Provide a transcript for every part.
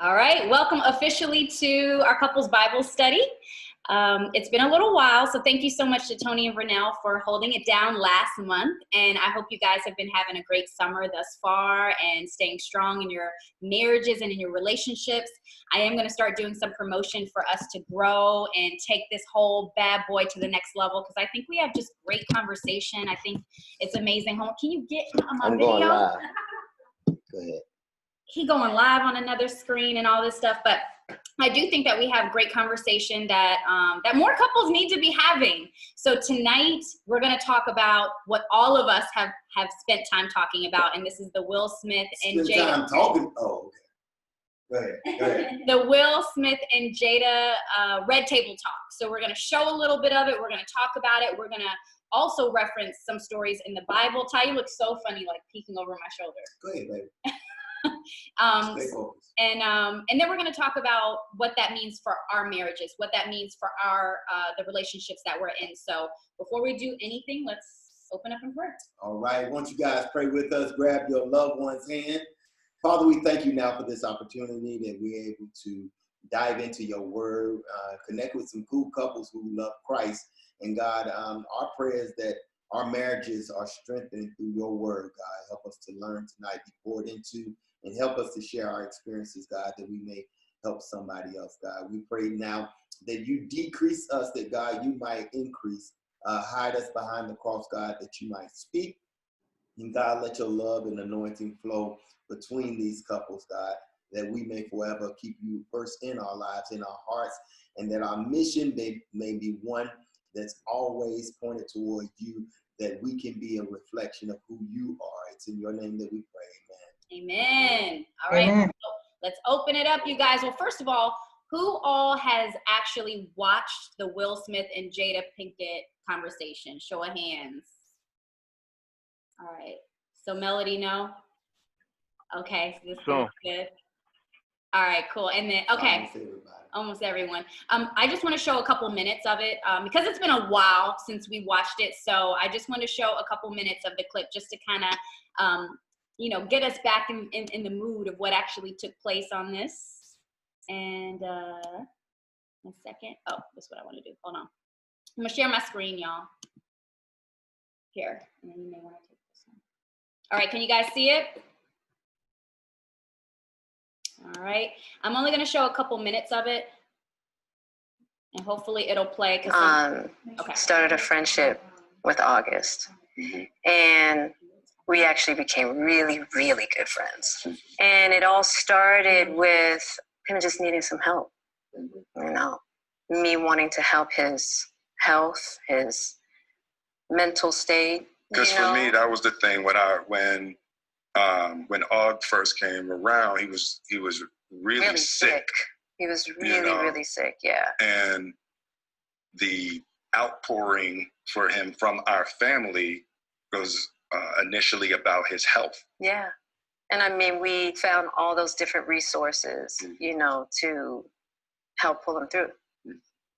All right, welcome officially to our couples Bible study. It's been a little while, so thank you so much to Tony and Vernell for holding it down last month. And I hope you guys have been having a great summer thus far and staying strong in your marriages and in your relationships. I am going to start doing some promotion for us to grow and take this whole bad boy to the next level, because I think we have just great conversation. I think it's amazing. Can you get on my video? Going live. Go ahead. He going live on another screen and all this stuff, but I do think that we have great conversation that that more couples need to be having. So tonight we're going to talk about what all of us have spent time talking about, and this is the Will Smith and Jada. Time talking. Oh, okay. Go ahead. The Will Smith and Jada Red Table Talk. So we're going to show a little bit of it. We're going to talk about it. We're going to also reference some stories in the Bible. Ty, you look so funny, like peeking over my shoulder. Go ahead, baby. And then we're going to talk about what that means for our marriages, what that means for our the relationships that we're in. So before we do anything, let's open up in prayer. All right. Once you guys pray with us, grab your loved one's hand. Father, we thank you now for this opportunity that we're able to dive into your word, connect with some cool couples who love Christ. And God, our prayer is that our marriages are strengthened through your word, God. Help us to learn tonight, be poured into, and help us to share our experiences, God, that we may help somebody else, God. We pray now that you decrease us, that, God, you might increase. Hide us behind the cross, God, that you might speak. And, God, let your love and anointing flow between these couples, God, that we may forever keep you first in our lives, in our hearts, and that our mission may be one that's always pointed toward you, that we can be a reflection of who you are. It's in your name that we pray. Amen. All right, Amen. so let's open it up, you guys. Well, first of all, who all has actually watched the Will Smith and Jada Pinkett conversation? Show of hands. All right. So Melody, no? Okay, so this is good. All right, cool. And then, okay. Almost everyone. I just want to show a couple minutes of it because it's been a while since we watched it. So I just want to show a couple minutes of the clip just to kind of, get us back in the mood of what actually took place on this. And a second. Oh, that's what I want to do. Hold on. I'm going to share my screen, y'all. Here. And then you may want to take this one. All right. Can you guys see it? All right. I'm only going to show a couple minutes of it. And hopefully it'll play. Started a friendship with August. And we actually became really, really good friends. And it all started with him just needing some help. Me wanting to help his health, his mental state. Because for me, that was the thing when Aug first came around, he was really sick. He was really sick, yeah. And the outpouring for him from our family was initially about his health. Yeah. And I mean, we found all those different resources, to help pull him through.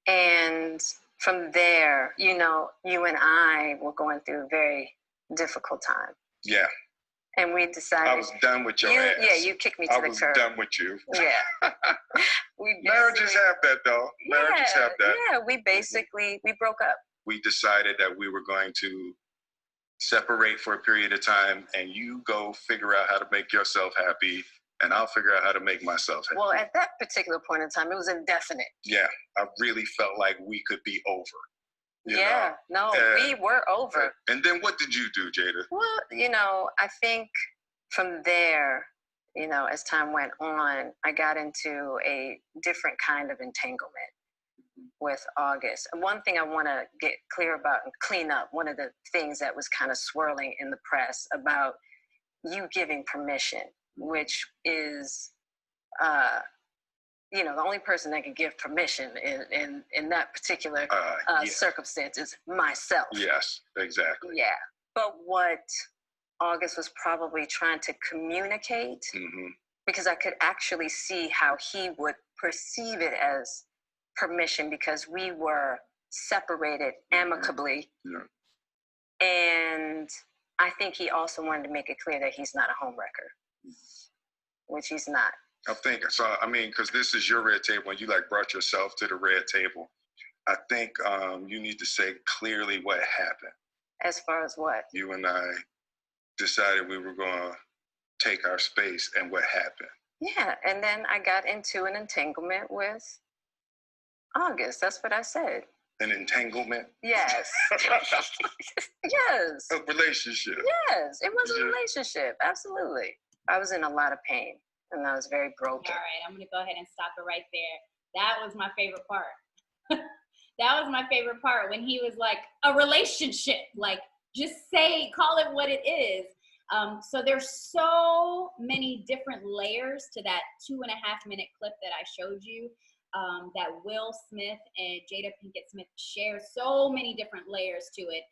And from there, you and I were going through a very difficult time. Yeah. And we decided. I was done with your ass. Yeah, you kicked me to the curb. I was done with you. Yeah. Marriages have that, though. Marriages have that. Yeah, we broke up. We decided that we were going to separate for a period of time, and you go figure out how to make yourself happy, and I'll figure out how to make myself happy. Well, at that particular point in time, it was indefinite. Yeah, I really felt like we could be over. We were over. And then what did you do, Jada? Well, I think from there, as time went on, I got into a different kind of entanglement with August. And one thing I want to get clear about and clean up, one of the things that was kind of swirling in the press about you giving permission, which is, the only person that can give permission in that particular circumstance is myself. Yes, exactly. Yeah. But what August was probably trying to communicate, because I could actually see how he would perceive it as permission, because we were separated amicably. Yeah. And I think he also wanted to make it clear that he's not a homewrecker, which he's not. I think so. I mean, because this is your red table, and you like brought yourself to the red table. I think you need to say clearly what happened. As far as what? You and I decided we were going to take our space, and what happened. Yeah, and then I got into an entanglement with August. That's what I said. An entanglement? Yes. Yes. A relationship. Yes, it was a relationship. Absolutely. I was in a lot of pain, and I was very broken. All right, I'm going to go ahead and stop it right there. That was my favorite part. That was my favorite part when he was like, a relationship. Like, just say, call it what it is. So there's so many different layers to that 2.5-minute clip that I showed you, that Will Smith and Jada Pinkett Smith share. So many different layers to it.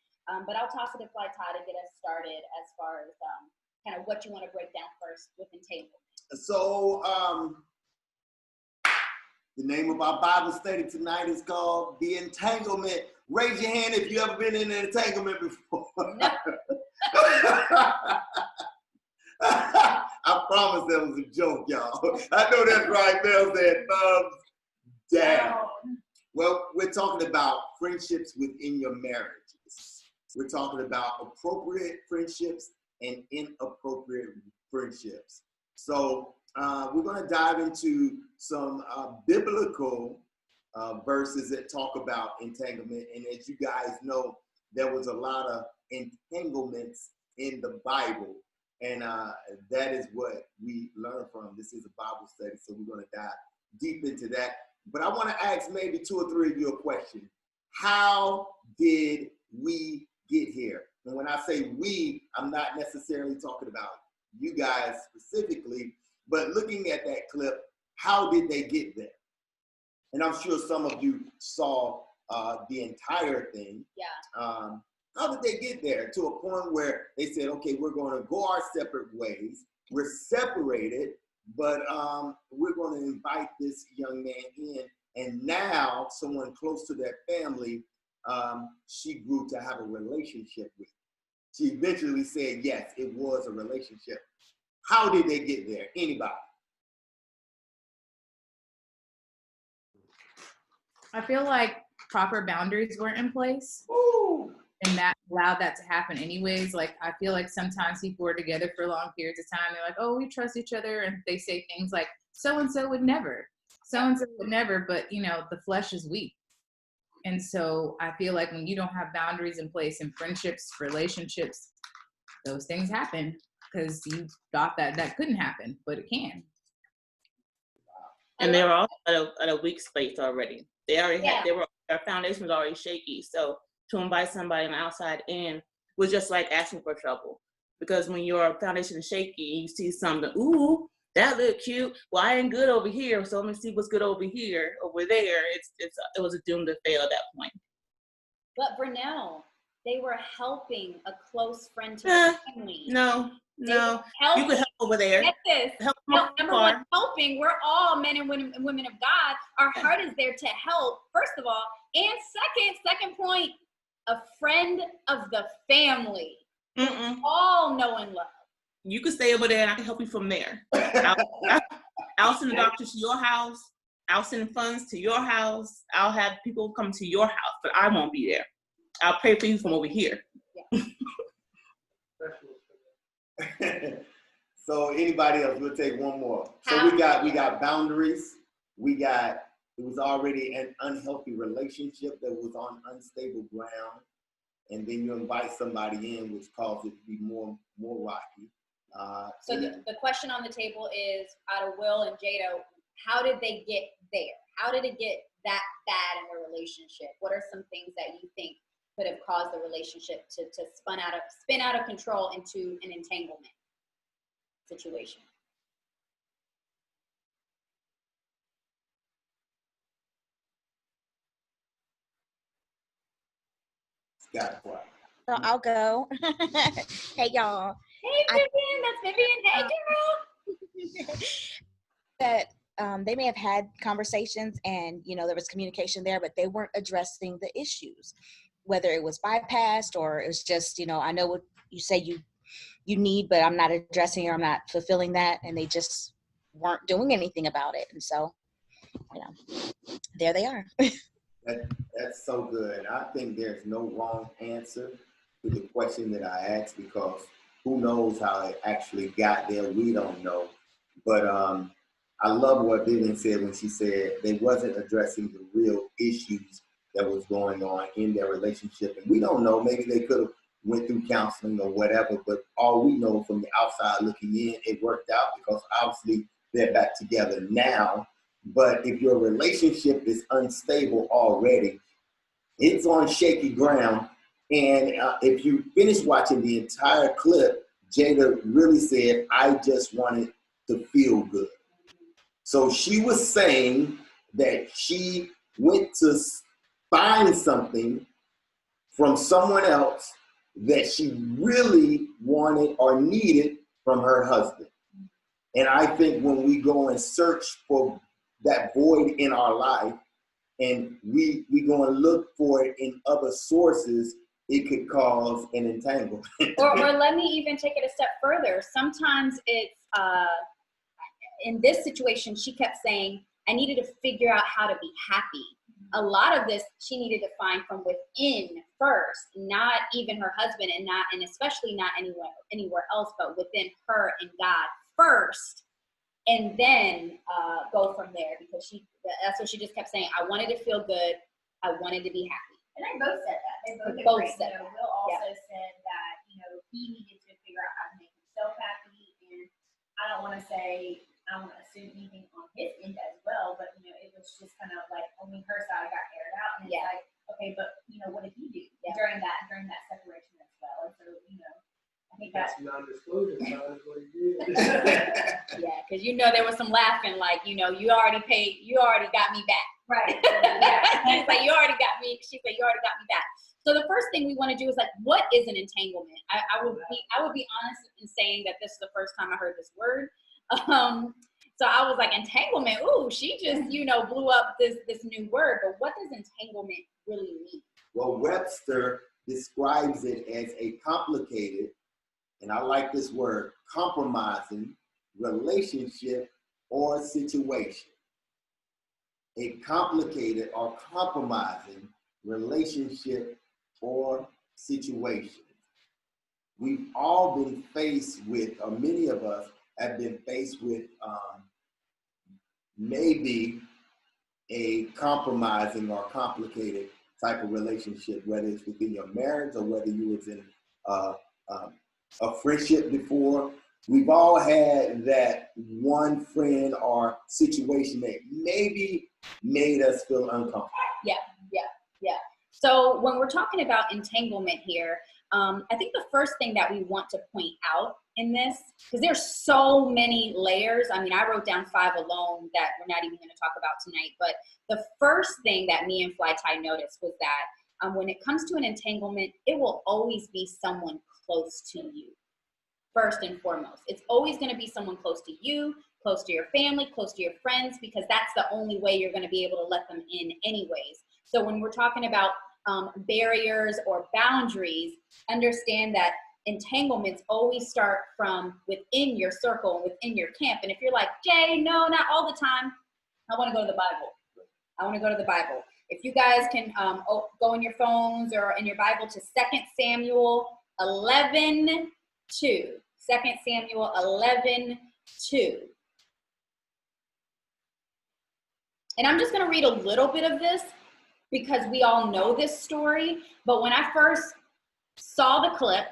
But I'll toss it to Fly Ty to get us started as far as kind of what you want to break down first with entanglement. So the name of our Bible study tonight is called The Entanglement. Raise your hand if you've ever been in an entanglement before. No. I promise that was a joke, y'all. I know that's right. Bell said thumbs down. Well, we're talking about friendships within your marriages. We're talking about appropriate friendships and inappropriate friendships. So we're going to dive into some biblical verses that talk about entanglement. And as you guys know, there was a lot of entanglements in the Bible. And that is what we learn from. This is a Bible study, so we're going to dive deep into that. But I want to ask maybe 2 or 3 of you a question. How did we get here? And when I say we, I'm not necessarily talking about you guys specifically, but looking at that clip, how did they get there? And I'm sure some of you saw the entire thing. Yeah. How did they get there to a point where they said, okay, we're going to go our separate ways. We're separated, but we're going to invite this young man in. And now someone close to their family, she grew to have a relationship with. She eventually said, yes, it was a relationship. How did they get there? Anybody? I feel like proper boundaries weren't in place. Ooh. And that allowed that to happen anyways. Like, I feel like sometimes people are together for long periods of time. They're like, oh, we trust each other. And they say things like, so-and-so would never. So-and-so would never. But, you know, the flesh is weak. And so I feel like when you don't have boundaries in place in friendships, relationships, those things happen because you thought that that couldn't happen, but it can. And they were all at a weak space already. They already had, their foundation was already shaky. So to invite somebody on the outside in was just like asking for trouble. Because when your foundation is shaky, you see something, ooh, that look cute. Well, I ain't good over here, so let me see what's good over here, over there. It was a doom to fail at that point. But Brunel, they were helping a close friend to the family. No. You could help over there. Get this. Help Number one, helping. We're all men and women of God. Our heart is there to help, first of all. And second point, a friend of the family. All know and love. You could stay over there and I can help you from there. I'll send the doctor to your house. I'll send funds to your house. I'll have people come to your house, but I won't be there. I'll pray for you from over here. Yeah. So anybody else? We'll take one more. So we got boundaries. It was already an unhealthy relationship that was on unstable ground, and then you invite somebody in, which caused it to be more rocky. So the question on the table is, out of Will and Jada, how did they get there? How did it get that bad in their relationship? What are some things that you think could have caused the relationship to spin out of control into an entanglement situation? Got it. So I'll go. Hey, y'all. Hey, Vivian. That's Vivian. Hey, girl. That they may have had conversations and, you know, there was communication there, but they weren't addressing the issues, whether it was bypassed or it was just, you know, I know what you say you need, but I'm not addressing or I'm not fulfilling that. And they just weren't doing anything about it. And so, you know, there they are. That's so good. I think there's no wrong answer to the question that I asked, because who knows how it actually got there? We don't know. But I love what Vivian said when she said they wasn't addressing the real issues that was going on in their relationship. And we don't know, maybe they could have went through counseling or whatever, but all we know from the outside looking in, it worked out because obviously they're back together now. But if your relationship is unstable already, it's on shaky ground. And if you finish watching the entire clip, Jada really said, I just wanted to feel good. So she was saying that she went to find something from someone else that she really wanted or needed from her husband. And I think when we go and search for that void in our life, and we go and look for it in other sources, it could cause an entanglement. or let me even take it a step further. Sometimes it's, in this situation, she kept saying, I needed to figure out how to be happy. A lot of this she needed to find from within first, not even her husband, and especially not anywhere else, but within her and God first, and then go from there, because that's what she just kept saying. I wanted to feel good. I wanted to be happy. And they both said that. They both agreed. said You know, that. Will also said that, you know, he needed to figure out how to make himself happy. And I don't want to assume anything on his end as well, but, you know, it was just kind of like only her side got aired out. And it's like, okay, but, you know, what did he do during that separation as well? And so, you know, I think that's non-disclosure. That's what he did. Yeah, because you know there was some laughing, like, you know, you already got me back. Right. Yeah. She's like, you already got me. She said, you already got me back. So the first thing we want to do is like, what is an entanglement? I would be honest in saying that this is the first time I heard this word. So I was like, entanglement. Ooh, she just, you know, blew up this new word. But what does entanglement really mean? Well, Webster describes it as a complicated, and I like this word, compromising relationship or situation. A complicated or compromising relationship or situation. We've all been faced with, or many of us have been faced with maybe a compromising or complicated type of relationship, whether it's within your marriage or whether you was in a friendship before. We've all had that one friend or situation that maybe made us feel uncomfortable. Yeah. So when we're talking about entanglement here, I think the first thing that we want to point out in this, because there's so many layers. I mean, I wrote down 5 alone that we're not even going to talk about tonight. But the first thing that me and Fly Tie noticed was that when it comes to an entanglement, it will always be someone close to you. First and foremost, it's always going to be someone close to you, close to your family, close to your friends, because that's the only way you're going to be able to let them in anyways. So when we're talking about barriers or boundaries, understand that entanglements always start from within your circle, within your camp. And if you're like, Jay, no, not all the time, I want to go to the Bible. If you guys can go in your phones or in your Bible to 2 Samuel 11:2. 2 Samuel 11:2. And I'm just going to read a little bit of this because we all know this story. But when I first saw the clip,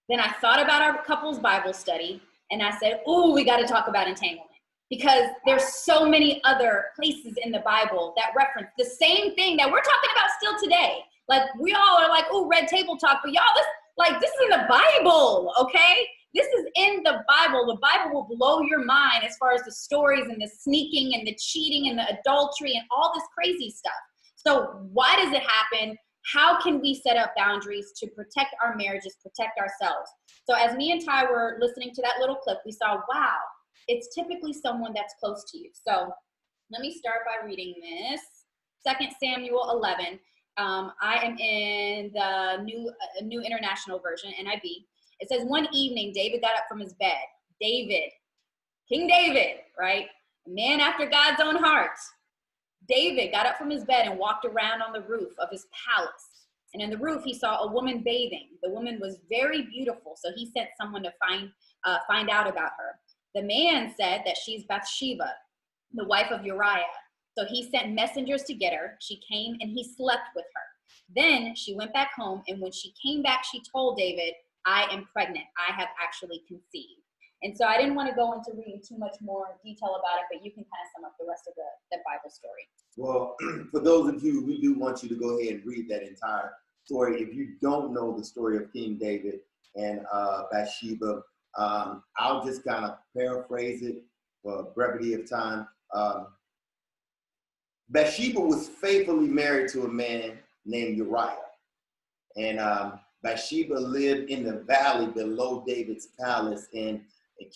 then I thought about our couples Bible study, and I said, ooh, we got to talk about entanglement, because there's so many other places in the Bible that reference the same thing that we're talking about still today. Like, we all are like, ooh, red table talk, but y'all, this is in the Bible, okay? This is in the Bible. The Bible will blow your mind as far as the stories and the sneaking and the cheating and the adultery and all this crazy stuff. So why does it happen? How can we set up boundaries to protect our marriages, protect ourselves? So as me and Ty were listening to that little clip, we saw, wow, it's typically someone that's close to you. So let me start by reading this. 2 Samuel 11. I am in the New International Version, NIV. It says, one evening, David got up from his bed. David, King David, right? A man after God's own heart. David got up from his bed and walked around on the roof of his palace. And in the roof, he saw a woman bathing. The woman was very beautiful, so he sent someone to find out about her. The man said that she's Bathsheba, the wife of Uriah. So he sent messengers to get her. She came and he slept with her. Then she went back home, and when she came back, she told David, I am pregnant. I have actually conceived. And so I didn't want to go into reading too much more detail about it, but you can kind of sum up the rest of the Bible story. Well, for those of you, we do want you to go ahead and read that entire story. If you don't know the story of King David and Bathsheba, I'll just kind of paraphrase it for brevity of time. Bathsheba was faithfully married to a man named Uriah. And Bathsheba lived in the valley below David's palace. And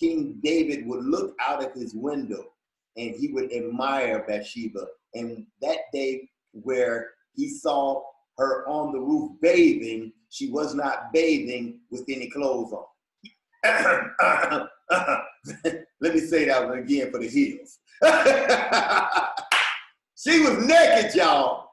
King David would look out of his window and he would admire Bathsheba. And that day where he saw her on the roof bathing, she was not bathing with any clothes on. Let me say that one again for the heels. She was naked, y'all.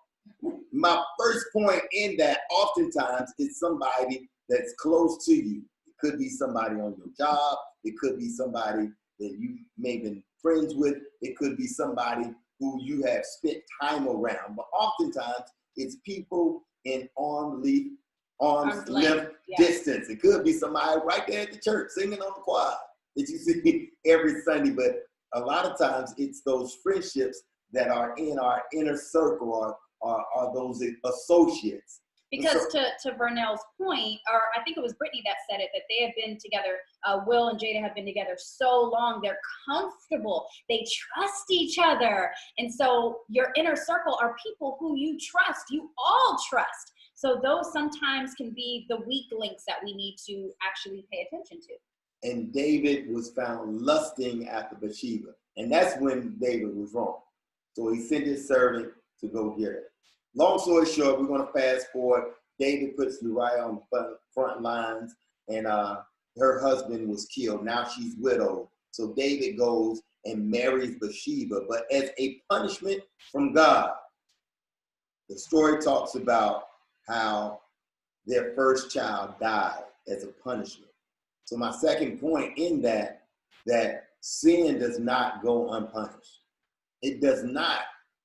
My first point in that oftentimes is somebody that's close to you. It could be somebody on your job. It could be somebody that you may have been friends with. It could be somebody who you have spent time around. But oftentimes it's people in arm's length distance. It could be somebody right there at the church singing on the choir that you see every Sunday. But a lot of times it's those friendships that are in our inner circle are those associates. Because to Vernell's point, or I think it was Brittany that said it, that they have been together, Will and Jada have been together so long, they're comfortable, they trust each other. And so your inner circle are people who you trust, you all trust. So those sometimes can be the weak links that we need to actually pay attention to. And David was found lusting after Bathsheba. And that's when David was wrong. So he sent his servant to go get her. Long story short, we're going to fast forward. David puts Uriah on the front lines, and her husband was killed. Now she's widowed. So David goes and marries Bathsheba. But as a punishment from God, the story talks about how their first child died as a punishment. So my second point in that sin does not go unpunished. It does not.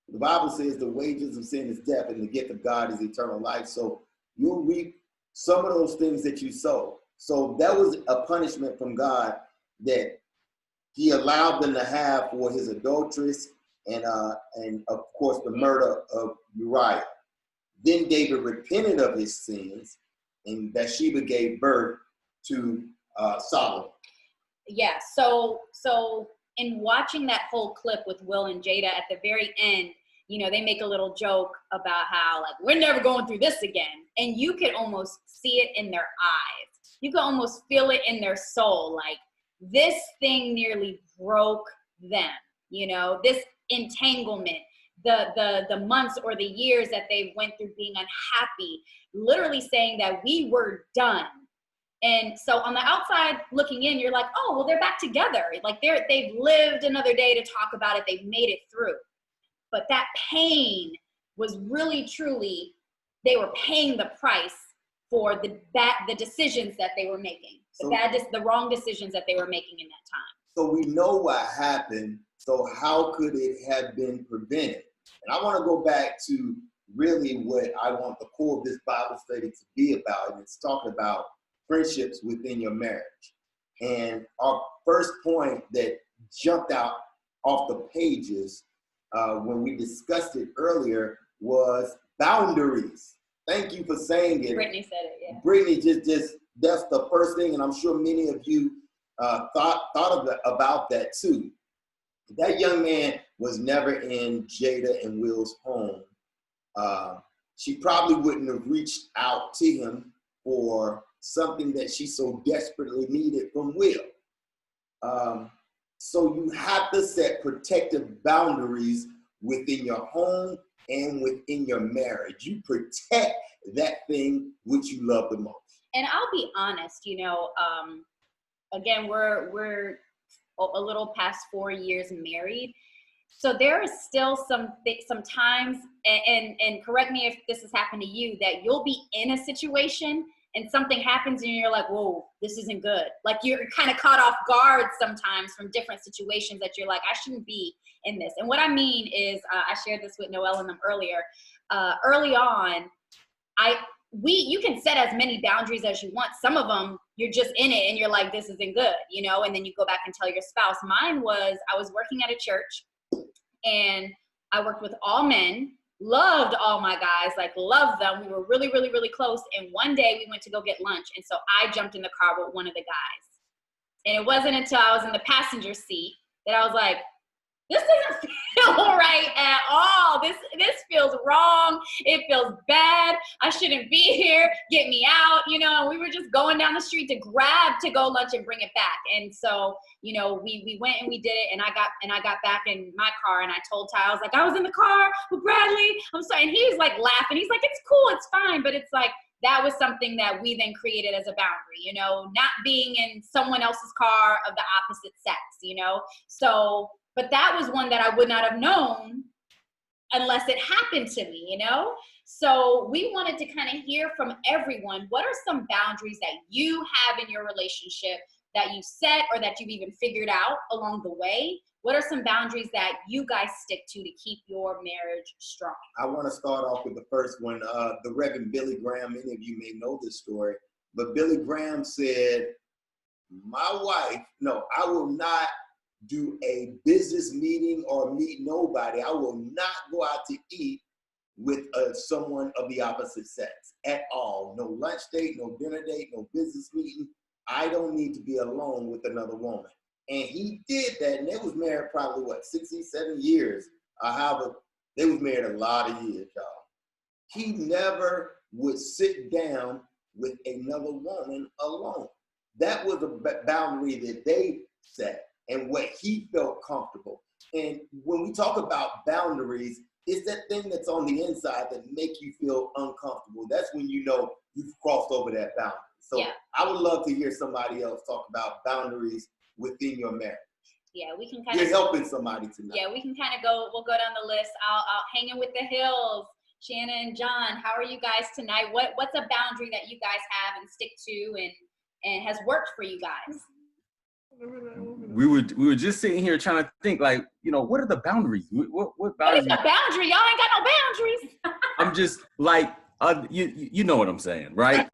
The Bible says the wages of sin is death and the gift of God is eternal life. So you'll reap some of those things that you sow. So that was a punishment from God that he allowed them to have for his adulteress and of course the murder of Uriah. Then David repented of his sins, and Bathsheba gave birth to Solomon. Yeah, so in watching that whole clip with Will and Jada at the very end, you know, they make a little joke about how, like, we're never going through this again. And you could almost see it in their eyes. You could almost feel it in their soul. Like, this thing nearly broke them, you know, this entanglement, the months or the years that they went through being unhappy, literally saying that we were done. And so on the outside looking in, you're like, oh, well, they're back together. Like they've lived another day to talk about it. They've made it through. But that pain was really, truly, they were paying the price for the decisions that they were making, the wrong decisions that they were making in that time. So we know what happened. So how could it have been prevented? And I want to go back to really what I want the core of this Bible study to be about. And it's talking about friendships within your marriage. And our first point that jumped out off the pages when we discussed it earlier was boundaries. Thank you for saying it. Brittany said it, yeah. Brittany, just that's the first thing, and I'm sure many of you thought about that too. That young man was never in Jada and Will's home. She probably wouldn't have reached out to him for something that she so desperately needed from Will. So you have to set protective boundaries within your home and within your marriage. You protect that thing which you love the most. And I'll be honest, you know, again, we're a little past 4 years married. So there is still some times, and correct me if this has happened to you, that you'll be in a situation and something happens and you're like, whoa, this isn't good. Like you're kind of caught off guard sometimes from different situations that you're like, I shouldn't be in this. And what I mean is, I shared this with Noelle and them earlier. Early on, you can set as many boundaries as you want. Some of them, you're just in it and you're like, this isn't good, you know, and then you go back and tell your spouse. Mine was, I was working at a church and I worked with all men, loved all my guys, like loved them. We were really, really, really close. And one day we went to go get lunch. And so I jumped in the car with one of the guys. And it wasn't until I was in the passenger seat that I was like, this doesn't feel right at all. This feels wrong. It feels bad. I shouldn't be here. Get me out. You know, and we were just going down the street to go lunch and bring it back. And so, you know, we went and we did it. And I got back in my car and I told Ty, I was like, I was in the car with Bradley. I'm sorry. And he was like laughing. He's like, it's cool. It's fine. But it's like, that was something that we then created as a boundary, you know, not being in someone else's car of the opposite sex, you know? So, but that was one that I would not have known unless it happened to me, you know? So we wanted to kind of hear from everyone, what are some boundaries that you have in your relationship that you set or that you've even figured out along the way? What are some boundaries that you guys stick to keep your marriage strong? I want to start off with the first one. The Reverend Billy Graham, many of you may know this story, but Billy Graham said, I will not do a business meeting or meet nobody. I will not go out to eat with someone of the opposite sex at all. No lunch date, no dinner date, no business meeting. I don't need to be alone with another woman. And he did that, and they was married probably, 67 years. They was married a lot of years, y'all. He never would sit down with another woman alone. That was a boundary that they set and what he felt comfortable. And when we talk about boundaries, it's that thing that's on the inside that make you feel uncomfortable. That's when you know you've crossed over that boundary. So yeah. I would love to hear somebody else talk about boundaries within your marriage. Yeah, we can kind You're of helping somebody tonight. Yeah, we can kind of we'll go down the list. I'll hanging with the hills. Shanna and John, how are you guys tonight? What's a boundary that you guys have and stick to and has worked for you guys? We were just sitting here trying to think, like, you know, what are the boundaries? What boundaries? What is the boundary? Y'all ain't got no boundaries. I'm just like, you know what I'm saying, right?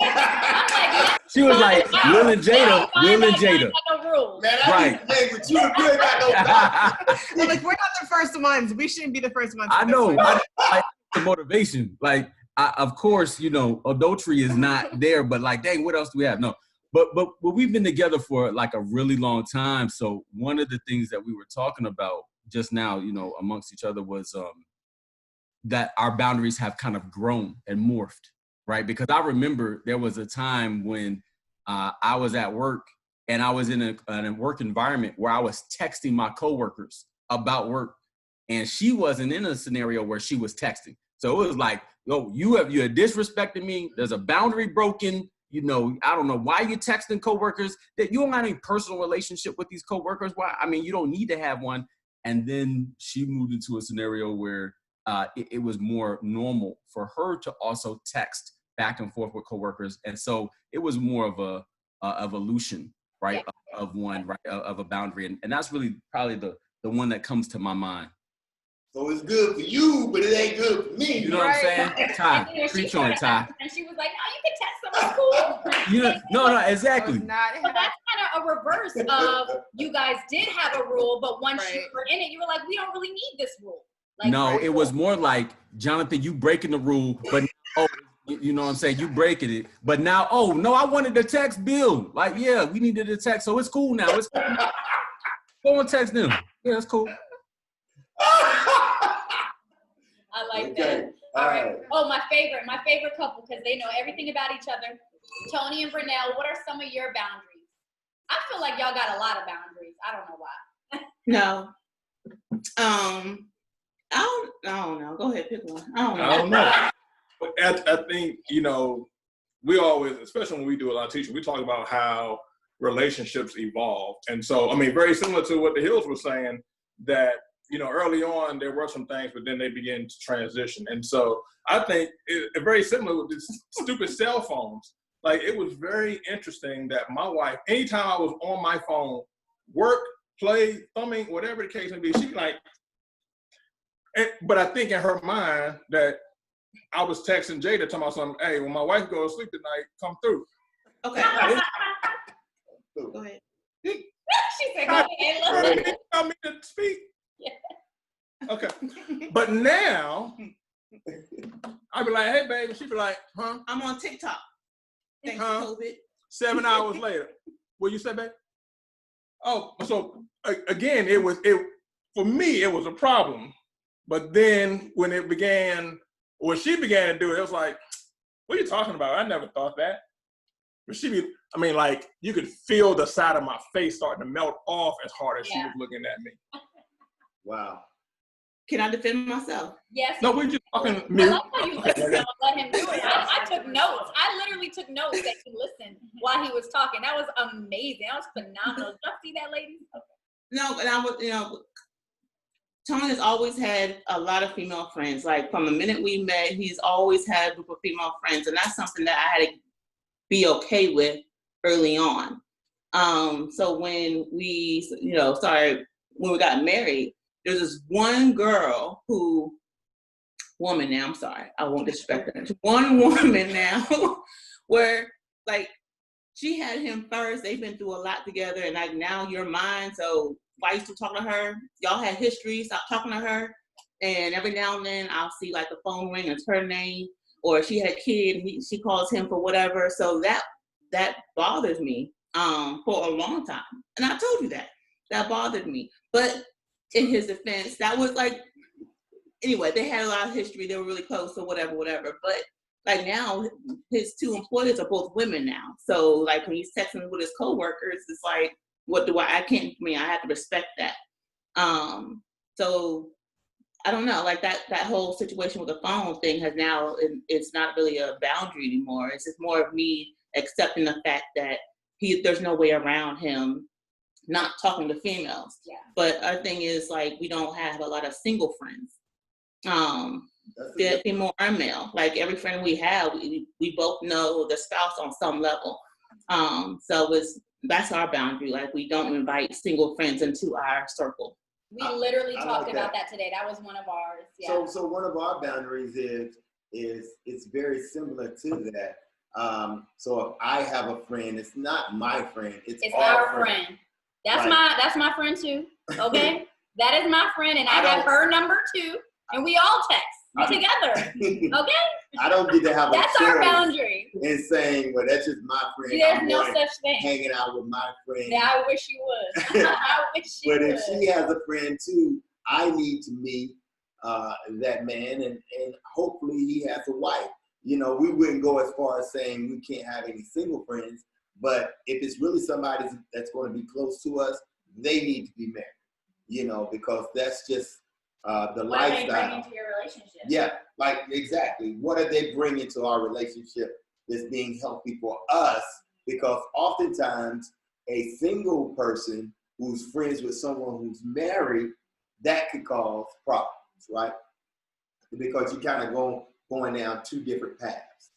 She was like, Will and Jada. No rules. Man, right. But you agree about no boundaries. Well, like, we're not the first ones. We shouldn't be the first ones. I know. I the motivation. Like, of course, you know, adultery is not there, but like, dang, what else do we have? No. But we've been together for like a really long time. So one of the things that we were talking about just now, you know, amongst each other was that our boundaries have kind of grown and morphed, right? Because I remember there was a time when I was at work and I was in a work environment where I was texting my coworkers about work, and she wasn't in a scenario where she was texting. So it was like, yo, you have disrespected me. There's a boundary broken. You know, I don't know why you're texting coworkers, that you don't have any personal relationship with these coworkers. Why? I mean, you don't need to have one. And then she moved into a scenario where it was more normal for her to also text back and forth with coworkers. And so it was more of a evolution, right? Yeah. Of one, right? Of a boundary. And that's really probably the one that comes to my mind. So it's good for you, but it ain't good for me. You know what I'm saying? Ty, preach on it, Ty. And she was like, no, you can text someone cool. You know, no, exactly. So that's kind of a reverse of you guys did have a rule, but once you were in it, you were like, we don't really need this rule. Like, no, it was more like, Jonathan, you breaking the rule, but you know what I'm saying? You breaking it, but now, oh, no, I wanted to text Bill. Like, yeah, we needed to text, so it's cool now. It's cool. Go and text them. Yeah, it's cool. I like that. All right. Oh, my favorite couple, because they know everything about each other. Tony and Brunel, what are some of your boundaries? I feel like y'all got a lot of boundaries. I don't know why. No. I don't know. Go ahead, pick one. I don't know. I think, you know, we always, especially when we do a lot of teaching, we talk about how relationships evolve. And so, I mean, very similar to what the Hills were saying, that, you know, early on there were some things, but then they began to transition. And so I think it's very similar with these stupid cell phones. Like, it was very interesting that my wife, anytime I was on my phone, work, play, thumbing, whatever the case may be, she'd be like, but I think in her mind that I was texting Jada talking about something, hey, when my wife goes to sleep tonight, come through. Okay. Go ahead. She said, go ahead. You tell me to speak. Yeah. Okay. But now, I'd be like, hey, baby. She'd be like, huh? I'm on TikTok. Thanks to COVID. 7 hours later. What you say, babe? Oh, so again, for me, it was a problem. But then when she began to do it, it was like, what are you talking about? I never thought that. But like, you could feel the side of my face starting to melt off as hard as she was looking at me. Wow. Can I defend myself? Yes. No, we're just talking. I love how you listened and let him do it. I took notes. I literally took notes that you listened while he was talking. That was amazing. That was phenomenal. Did y'all see that, ladies? Okay. No, and I was, Tony has always had a lot of female friends. Like, from the minute we met, he's always had a group of female friends, and that's something that I had to be okay with early on. So when we, when we got married, there's this one woman now, I'm sorry, I won't disrespect her. One woman now where, like, she had him first. They've been through a lot together, and like, now you're mine. So why you still talking to her? Y'all had history. Stop talking to her. And every now and then I'll see like the phone ring. It's her name, or she had a kid. And she calls him for whatever. So that bothers me for a long time. And I told you that bothered me. But in his defense, that was like, anyway, they had a lot of history. They were really close, or whatever. But like, now his two employers are both women now. So like, when he's texting with his coworkers, it's like, I have to respect that. So I don't know, like that whole situation with the phone thing has now, it's not really a boundary anymore. It's just more of me accepting the fact that there's no way around him not talking to females. Yeah. But our thing is, like, we don't have a lot of single friends. They're female or male. Like, every friend we have, we both know the spouse on some level. So that's our boundary. Like, we don't invite single friends into our circle. We literally talked about that today. That was one of ours. Yeah. So one of our boundaries is it's very similar to that. So if I have a friend, it's not my friend. It's our friend. That's my friend too. Okay, that is my friend, and I have her number too, and we all text together. Okay. I don't get to have that's our boundary. And saying, well, that's just my friend. There's no such thing. Hanging out with my friend. Yeah, I wish you would. I wish you would. But if she has a friend too, I need to meet that man, and hopefully he has a wife. We wouldn't go as far as saying we can't have any single friends, but if it's really somebody that's going to be close to us, they need to be married, because that's just the lifestyle. What are they bringing to your relationship? Yeah, like, exactly. What are they bringing to our relationship that's being healthy for us? Because oftentimes a single person who's friends with someone who's married, that could cause problems, right? Because you kind of going down two different paths.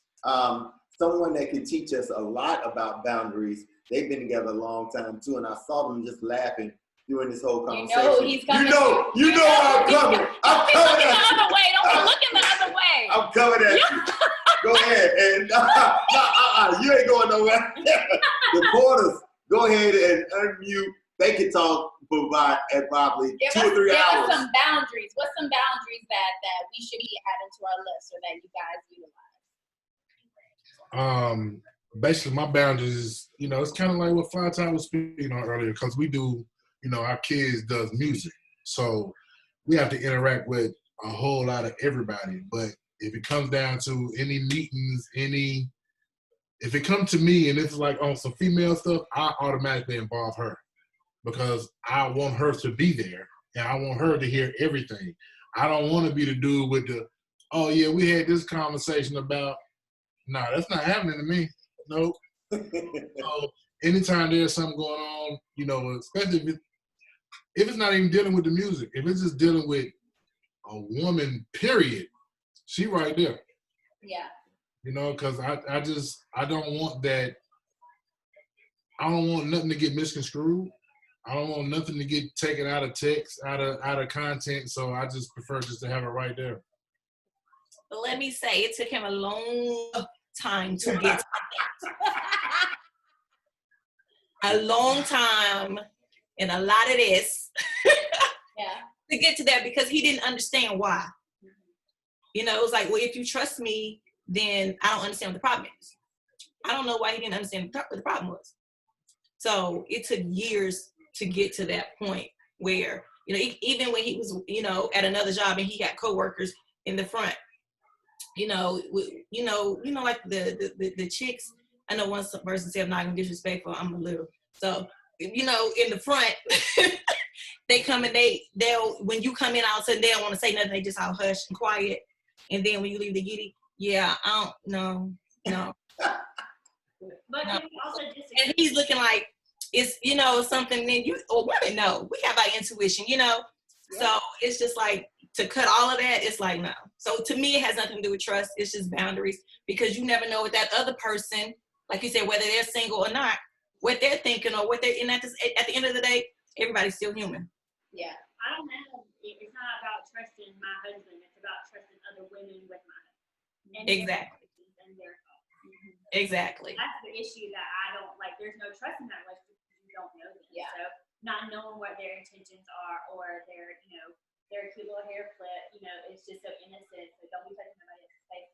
Someone that can teach us a lot about boundaries, they've been together a long time too, and I saw them just laughing during this whole conversation. You know he's coming. You know I'm coming. I'm coming at you. The other way. Don't be looking the other way. I'm coming at you. Go ahead. And you ain't going nowhere. The porters, go ahead and unmute. They can talk for probably 2 or 3 hours. Give us some boundaries. What's some boundaries that we should be adding to our list, or that you guys utilize? Basically, my boundaries is, it's kind of like what Fly Time was speaking on earlier, because we do, our kids does music. So we have to interact with a whole lot of everybody. But if it comes down to any meetings, if it comes to me and it's like on some female stuff, I automatically involve her, because I want her to be there and I want her to hear everything. I don't want to be the dude with oh yeah, we had this conversation about, that's not happening to me. Nope. So anytime there's something going on, you know, especially if it's not even dealing with the music, if it's just dealing with a woman, period, she right there. Yeah. You know, because I don't want that. I don't want nothing to get misconstrued. I don't want nothing to get taken out of text, out of content. So I just prefer just to have it right there. But let me say, it took him a long time to get to that. A long time and a lot of this to get to that, because he didn't understand why. You know, it was like, well, if you trust me, then I don't understand what the problem is. I don't know why he didn't understand what the problem was. So it took years to get to that point where, you know, even when he was, you know, at another job and he got coworkers in the front, you know, like the chicks. I know one person said, I'm not gonna be disrespectful, I'm a little. So, you know, in the front, they come and they'll, when you come in, all of a sudden they don't want to say nothing, they just all hush and quiet. And then when you leave the giddy, yeah, I don't, no. But no. Also just and he's looking like it's, you know, something that you, or women know, we have our intuition, you know? Yeah. So it's just like, to cut all of that, it's like, no. So to me, it has nothing to do with trust. It's just boundaries, because you never know what that other person, like you said, whether they're single or not, what they're thinking or what they're in. At the end of the day, everybody's still human. Yeah. I don't know. It's not about trusting my husband. It's about trusting other women with my husband. Exactly. And their exactly. That's the issue that I don't like. There's no trust in that relationship because you don't know them. Yeah. So not knowing what their intentions are or their, you know, their cute little hair flip, you know, it's just so innocent. So don't be touching nobody else's face.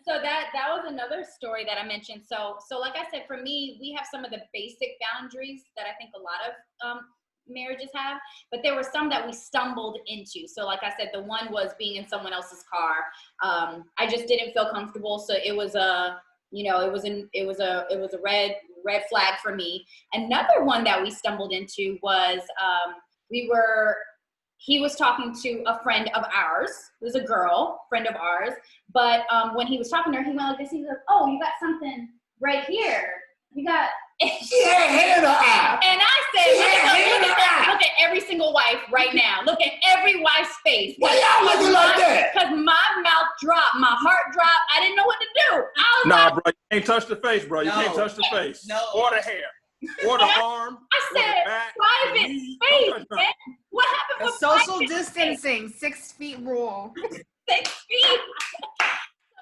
So that was another story that I mentioned. So like I said, for me, we have some of the basic boundaries that I think a lot of marriages have, but there were some that we stumbled into. So like I said, the one was being in someone else's car. I just didn't feel comfortable. So it was a red flag for me. Another one that we stumbled into was he was talking to a friend of ours. It was a girl, friend of ours. But when he was talking to her, he went like this. He goes, "Oh, you got something right here. You got." She had hair in her eye. And I said, look at every single wife right now. Look at every wife's face. Why y'all looking like that? Because my mouth dropped, my heart dropped. I didn't know what to do. Bro, you can't touch the face, bro. You can't touch the face. No. Or the hair. Or the arm. I said, private space, man. What happened with social distancing, 6 feet rule. 6 feet.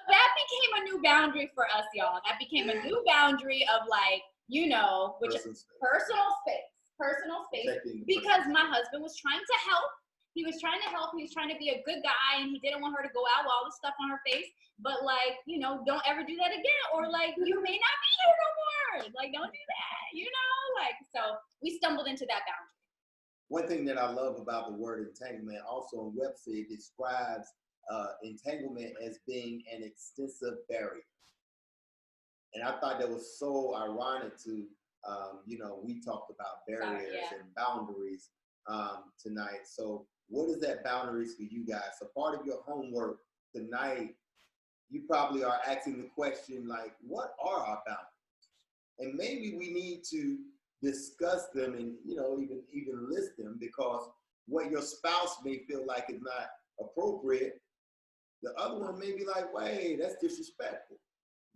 That became a new boundary for us, y'all. That became a new boundary of like, you know, which is personal space, because my husband was trying to help. He was trying to help. He was trying to be a good guy, and he didn't want her to go out with all the stuff on her face. But like, you know, don't ever do that again, or like, you may not be here no more. Like, don't do that, you know? Like, so we stumbled into that boundary. One thing that I love about the word entanglement, also on Webster, it describes entanglement as being an extensive barrier. And I thought that was so ironic to, you know, we talked about barriers and boundaries tonight. So what is that boundaries for you guys? So part of your homework tonight, you probably are asking the question like, what are our boundaries? And maybe we need to discuss them and, you know, even list them, because what your spouse may feel like is not appropriate, the other one may be like, wait, that's disrespectful.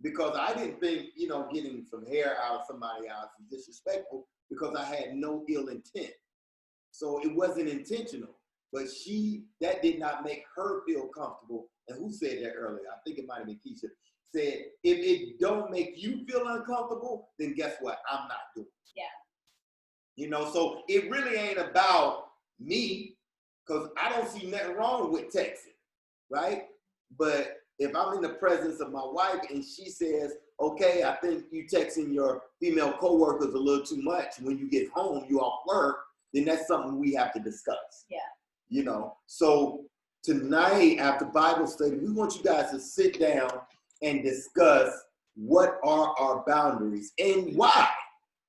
Because I didn't think, you know, getting some hair out of somebody else is disrespectful, because I had no ill intent. So it wasn't intentional, but that did not make her feel comfortable. And who said that earlier? I think it might've been Keisha, said, if it don't make you feel uncomfortable, then guess what? I'm not doing it. Yeah. You know, so it really ain't about me, because I don't see nothing wrong with texting, right? But if I'm in the presence of my wife and she says, okay, I think you texting your female coworkers a little too much, when you get home, you off work, then that's something we have to discuss. Yeah. You know, so tonight after Bible study, we want you guys to sit down and discuss what are our boundaries and why.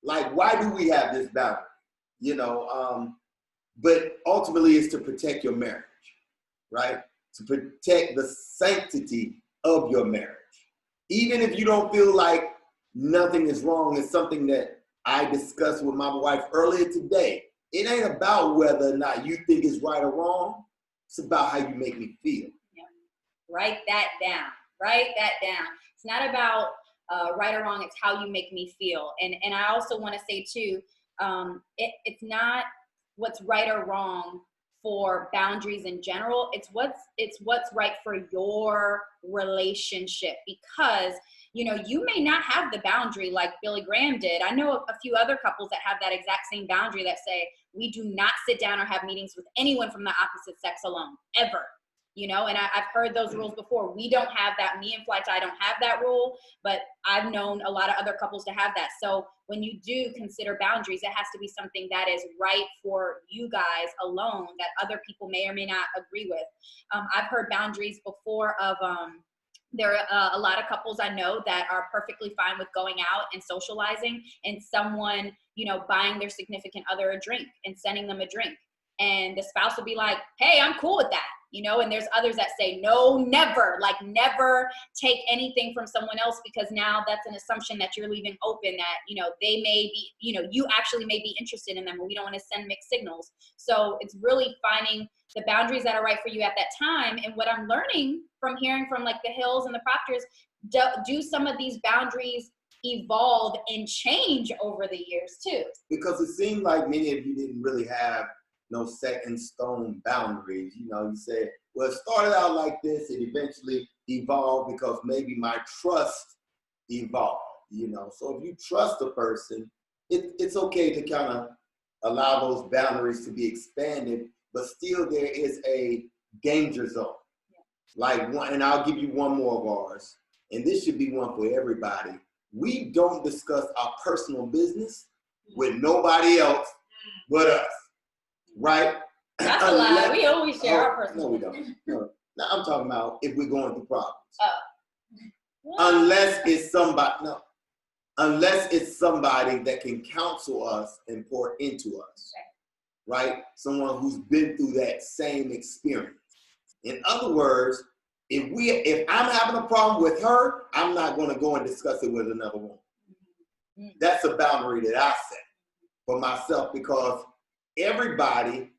Like, why do we have this boundary? You know, but ultimately it's to protect your marriage, right? To protect the sanctity of your marriage. Even if you don't feel like nothing is wrong. It's something that I discussed with my wife earlier today. It ain't about whether or not you think it's right or wrong. It's about how you make me feel. Yeah. Write that down. Write that down. It's not about right or wrong. It's how you make me feel. And I also want to say too, it's not what's right or wrong for boundaries in general. It's what's right for your relationship, because you may not have the boundary like Billy Graham did. I know a few other couples that have that exact same boundary that say, we do not sit down or have meetings with anyone from the opposite sex alone, ever. And I've heard those rules before. We don't have that. Me and Fly Tie don't have that rule, but I've known a lot of other couples to have that. So when you do consider boundaries, it has to be something that is right for you guys alone, that other people may or may not agree with. I've heard boundaries before of, there are a lot of couples I know that are perfectly fine with going out and socializing, and someone, buying their significant other a drink and sending them a drink. And the spouse will be like, hey, I'm cool with that. And there's others that say, no, never, like never take anything from someone else, because now that's an assumption that you're leaving open that, they may be, you actually may be interested in them, and we don't want to send mixed signals. So it's really finding the boundaries that are right for you at that time. And what I'm learning from hearing from like the Hills and the Proctors, do some of these boundaries evolve and change over the years too? Because it seemed like many of you didn't really have no set in stone boundaries. You said, well, it started out like this, it eventually evolved because maybe my trust evolved, So if you trust a person, it's okay to kind of allow those boundaries to be expanded, but still there is a danger zone. Like one, and I'll give you one more of ours, and this should be one for everybody. We don't discuss our personal business with nobody else but us. Right? That's a lie. We always share our personal. No, we don't. No, I'm talking about if we're going through problems. Unless it's somebody that can counsel us and pour into us. Okay. Right? Someone who's been through that same experience. In other words, if I'm having a problem with her, I'm not going to go and discuss it with another woman. Mm-hmm. That's a boundary that I set for myself, because everybody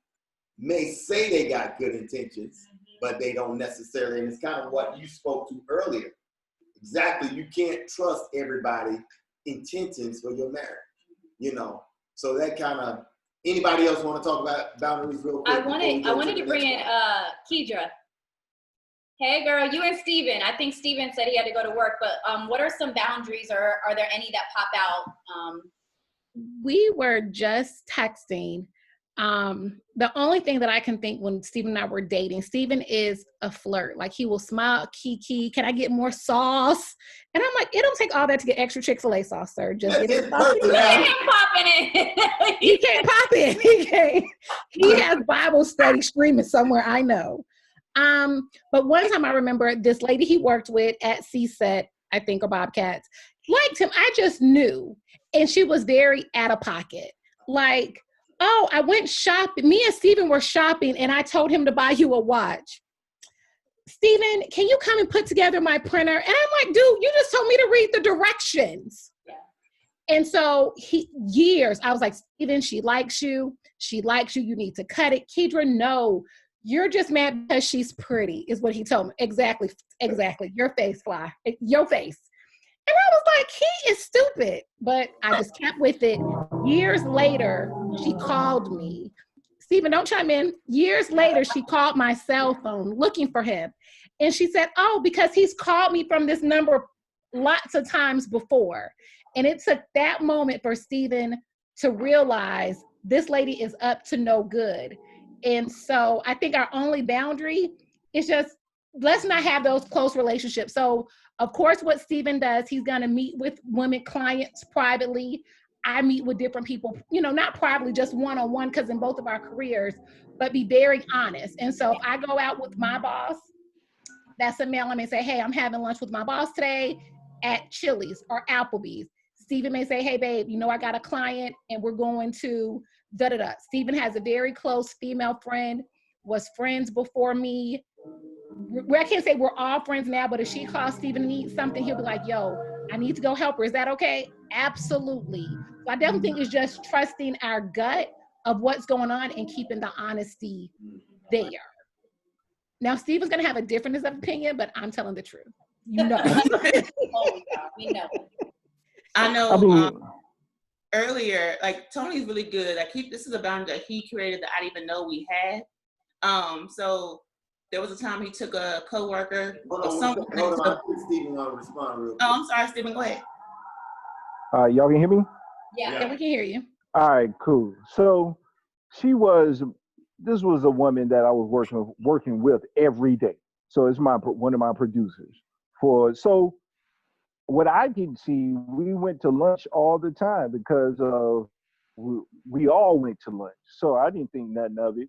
may say they got good intentions, but they don't necessarily. And it's kind of what you spoke to earlier. Exactly. You can't trust everybody's intentions for your marriage, So that kind of, anybody else want to talk about boundaries real quick? I wanted to bring in Kedra. Hey girl, you and Steven. I think Steven said he had to go to work, but what are some boundaries, or are there any that pop out? We were just texting. The only thing that I can think when Steven and I were dating, Steven is a flirt. Like, he will smile, Kiki, can I get more sauce? And I'm like, it don't take all that to get extra Chick-fil-A sauce, sir. Just get it. He can't pop it. He can't. He has Bible study streaming somewhere, I know. But one time I remember this lady he worked with at CSET, I think, or Bobcats, liked him. I just knew. And she was very out of pocket. Like, oh, I went shopping. Me and Steven were shopping, and I told him to buy you a watch. Steven, can you come and put together my printer? And I'm like, dude, you just told me to read the directions. Yeah. And so I was like, Steven, she likes you. She likes you. You need to cut it. Kedra, no, you're just mad because she's pretty, is what he told me. Exactly. Your face, Fly. Your face. And I was like, he is stupid. But I just kept with it. Years later, she called me. Steven, don't chime in. Years later, she called my cell phone looking for him. And she said, oh, because he's called me from this number lots of times before. And it took that moment for Steven to realize this lady is up to no good. And so I think our only boundary is just, let's not have those close relationships. So of course, what Steven does, he's going to meet with women clients privately. I meet with different people, not privately, just one-on-one, because in both of our careers, but be very honest. And so if I go out with my boss, that's a male, I may say, hey, I'm having lunch with my boss today at Chili's or Applebee's. Steven may say, hey, babe, I got a client and we're going to da-da-da. Steven has a very close female friend, was friends before me. I can't say we're all friends now, but if she calls Steven and needs something, he'll be like, yo, I need to go help her. Is that okay? Absolutely. So I definitely think it's just trusting our gut of what's going on and keeping the honesty there. Now, Steve is going to have a difference of opinion, but I'm telling the truth. You know. We know. I know. I mean, Earlier, like Tony's really good. This is a boundary that he created that I didn't even know we had. So there was a time he took a coworker or someone. Hold on. Stephen want to respond real quick. Oh, I'm sorry, Stephen. Go ahead. y'all can hear me? Yeah, we can hear you. All right, cool. So this was a woman that I was working with every day. So it's one of my producers. So what I didn't see, we went to lunch all the time because we all went to lunch. So I didn't think nothing of it.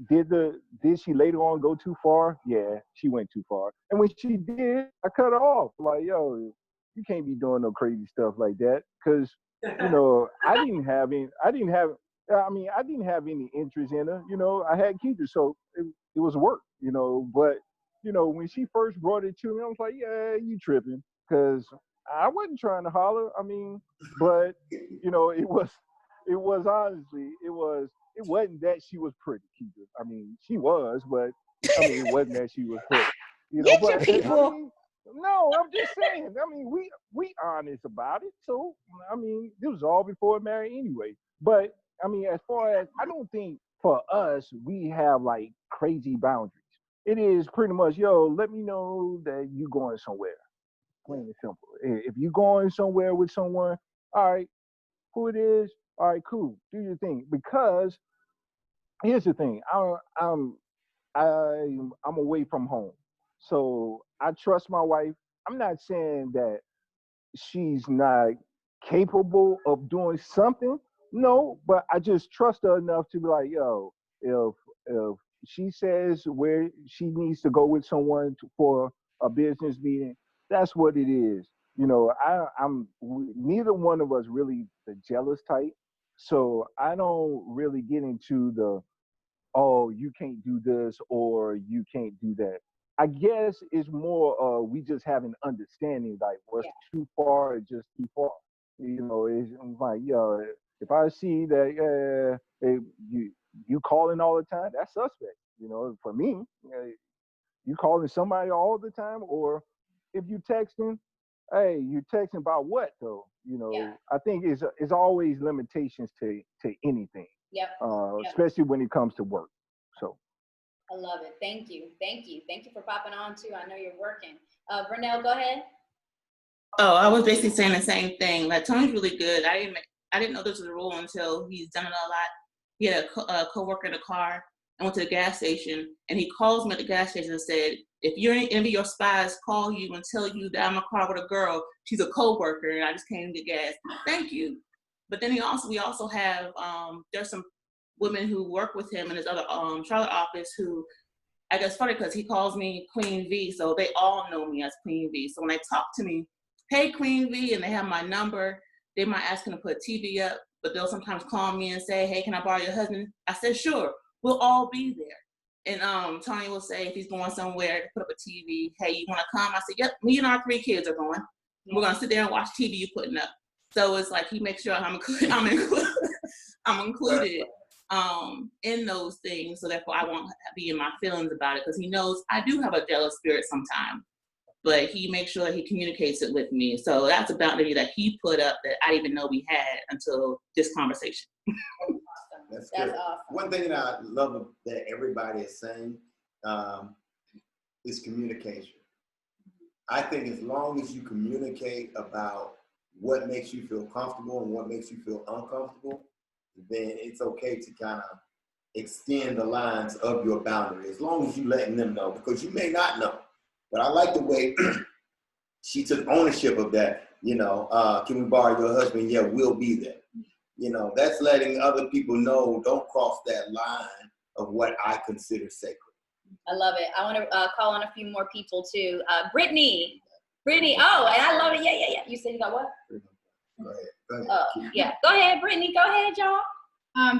Did she later on go too far? Yeah, she went too far. And when she did, I cut her off. Like, yo, you can't be doing no crazy stuff like that. Cause, I didn't have any interest in her. I had Keisha, so it was work, but when she first brought it to me, I was like, yeah, you tripping. Cause I wasn't trying to holler. But it was honestly, it wasn't that she was pretty, Keisha. She was, but it wasn't that she was pretty. Get your people. No, I'm just saying. We honest about it. So this was all before marriage anyway. But as far as, I don't think for us we have like crazy boundaries. It is pretty much, yo, let me know that you going somewhere. Plain and simple. If you going somewhere with someone, all right, who it is, all right, cool, do your thing. Because here's the thing, I'm away from home, so I trust my wife. I'm not saying that she's not capable of doing something, no, but I just trust her enough to be like, yo, if she says where she needs to go with someone for a business meeting, that's what it is. Neither one of us really the jealous type, so I don't really get into the, oh, you can't do this or you can't do that. I guess it's more we just have an understanding, like what's too far is just too far. It's like, if I see that you calling all the time, that's suspect. For me, you calling somebody all the time, or if you texting, hey, you texting about what though? I think it's always limitations to anything. Yep. Especially when it comes to work. So. I love it. Thank you for popping on too. I know you're working. Vernell, go ahead. Oh, I was basically saying the same thing. Like, Tony's really good. I didn't know this was a rule until he's done it a lot. He had a coworker in the car. I went to the gas station, and he calls me at the gas station and said, if any of your spies call you and tell you that I'm in a car with a girl, she's a coworker, and I just came to get gas. Thank you. But then we also have there's some women who work with him in his other Charlotte office who, I guess funny because he calls me Queen V, so they all know me as Queen V. So when they talk to me, hey Queen V, and they have my number, they might ask him to put a TV up, but they'll sometimes call me and say, hey, can I borrow your husband? I said, sure, we'll all be there. And Tony will say, if he's going somewhere to put up a TV, hey, you want to come? I said, yep, me and our 3 kids are going. We're going to sit there and watch TV you putting up. So it's like he makes sure I'm included in those things, so therefore I won't be in my feelings about it, because he knows I do have a jealous spirit sometimes, but he makes sure that he communicates it with me. So that's a boundary that he put up that I didn't even know we had until this conversation. That's awesome. One thing that I love that everybody is saying is communication. I think as long as you communicate about what makes you feel comfortable and what makes you feel uncomfortable, then it's okay to kind of extend the lines of your boundary, as long as you letting them know, because you may not know. But I like the way she took ownership of that. Can we borrow your husband? Yeah, we'll be there. That's letting other people know, don't cross that line of what I consider sacred. I love it. I want to call on a few more people too. Brittany, oh, and I love it. Yeah. You said you got what? Go ahead. Yeah. Go ahead, Brittany. Go ahead, y'all.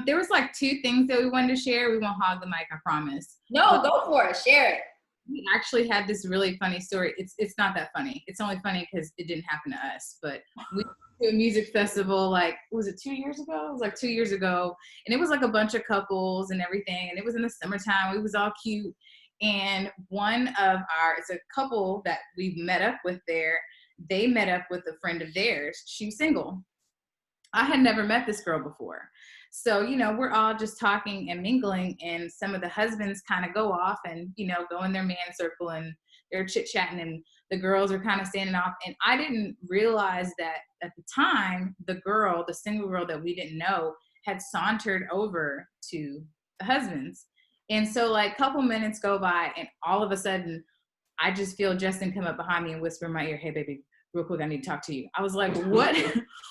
There was like 2 things that we wanted to share. We won't hog the mic, I promise. No, go for it. Share it. We actually had this really funny story. It's not that funny. It's only funny because it didn't happen to us. But we went to a music festival, like, was it 2 years ago? It was like 2 years ago. And it was like a bunch of couples and everything. And it was in the summertime. It was all cute. And it's a couple that we've met up with there. They met up with a friend of theirs. She was single. I had never met this girl before. So, you know, we're all just talking and mingling, and some of the husbands kind of go off and, you know, go in their man circle and they're chit-chatting, and the girls are kind of standing off. And I didn't realize that at the time, the single girl that we didn't know, had sauntered over to the husbands. And so, like, a couple minutes go by, and all of a sudden, I just feel Justin come up behind me and whisper in my ear, "Hey, baby, real quick, I need to talk to you." I was like, what?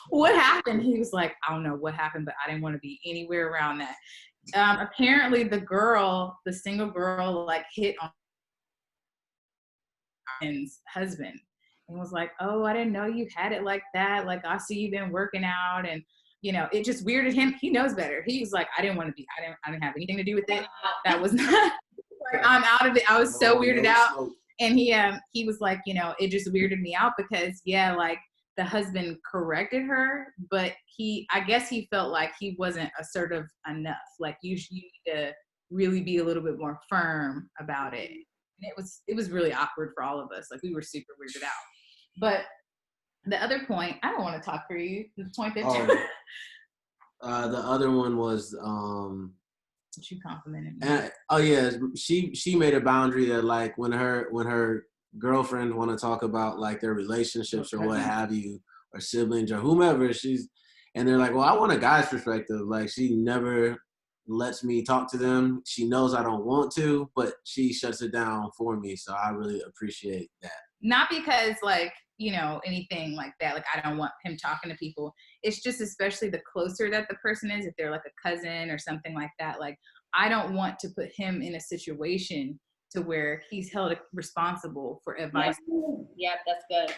What happened? He was like, "I don't know what happened, but I didn't want to be anywhere around that." Apparently the single girl, like, hit on his husband and was like, "Oh, I didn't know you had it like that. Like, I see you've been working out." And, you know, it just weirded him. He knows better. He was like, I didn't have anything to do with it. That was not, like, I'm out of it. I was so weirded out. And he was like, you know, it just weirded me out because, yeah, like, the husband corrected her, but I guess he felt like he wasn't assertive enough. Like, you need to really be a little bit more firm about it. And it was really awkward for all of us. Like, we were super weirded out. But the other point, I don't want to talk for you. The point that the other one was you complimented me. She made a boundary that, like, when her girlfriend want to talk about, like, their relationships or what have you, or siblings or whomever, and they're like, well, I want a guy's perspective. Like, she never lets me talk to them. She knows I don't want to, but she shuts it down for me. So I really appreciate that. Not because, like, you know, anything like that. Like, I don't want him talking to people. It's just, especially the closer that the person is, if they're like a cousin or something like that, like, I don't want to put him in a situation to where he's held responsible for advice. Yep, that's good.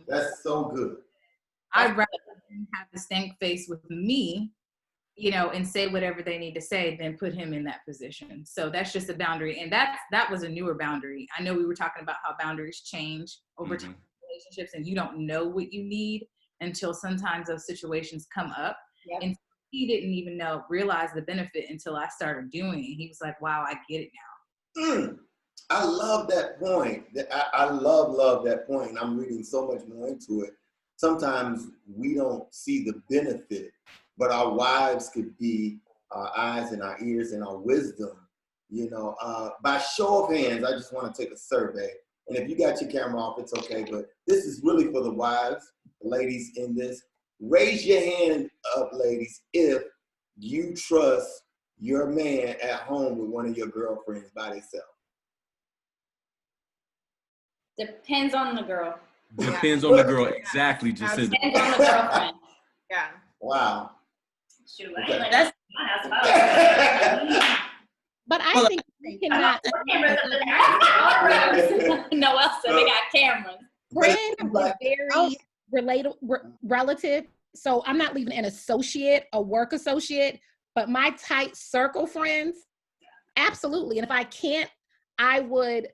That's so good. I'd rather him have the stank face with me, you know, and say whatever they need to say than put him in that position. So that's just a boundary. And that was a newer boundary. I know we were talking about how boundaries change over time in relationships, and you don't know what you need until sometimes those situations come up. Yep. And he didn't even realize the benefit until I started doing it. He was like, wow, I get it now. I love that point. I love that point. And I'm reading so much more into it. Sometimes we don't see the benefit, but our wives could be our eyes and our ears and our wisdom. You know, by show of hands, I just want to take a survey. And if you got your camera off, it's okay. But this is really for the wives, the ladies in this. Raise your hand up, ladies, if you trust your man at home with one of your girlfriends by themselves. Depends on the girl. Depends on the girl. Exactly. Just said. Depends on the girlfriend. Yeah. Wow. Shoot, I ain't like that's my house. But I think they cannot. No else, so they got cameras. Friend is very relative. So I'm not leaving an associate, a work associate, but my tight circle friends, absolutely. And if I can't, I would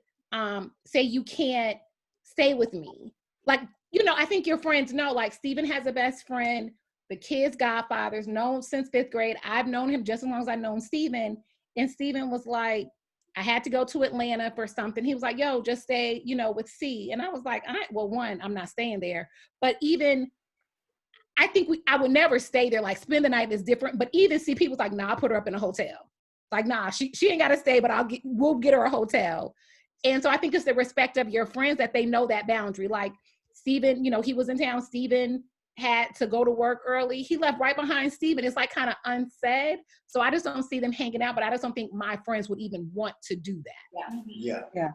say you can't stay with me. Like, you know, I think your friends know, like, Stephen has a best friend, the kid's godfather's known since 5th grade. I've known him just as long as I've known Stephen. And Stephen was like, I had to go to Atlanta for something. He was like, yo, just stay, you know, with C. And I was like, one, I'm not staying there. But even, I think I would never stay there, like, spend the night is different. But even CP was like, nah, I'll put her up in a hotel. Like, nah, she ain't got to stay, but we'll get her a hotel. And so I think it's the respect of your friends that they know that boundary. Like, Stephen, you know, he was in town. Stephen had to go to work early. He left right behind Stephen. It's like kind of unsaid. So I just don't see them hanging out, but I just don't think my friends would even want to do that. Yeah.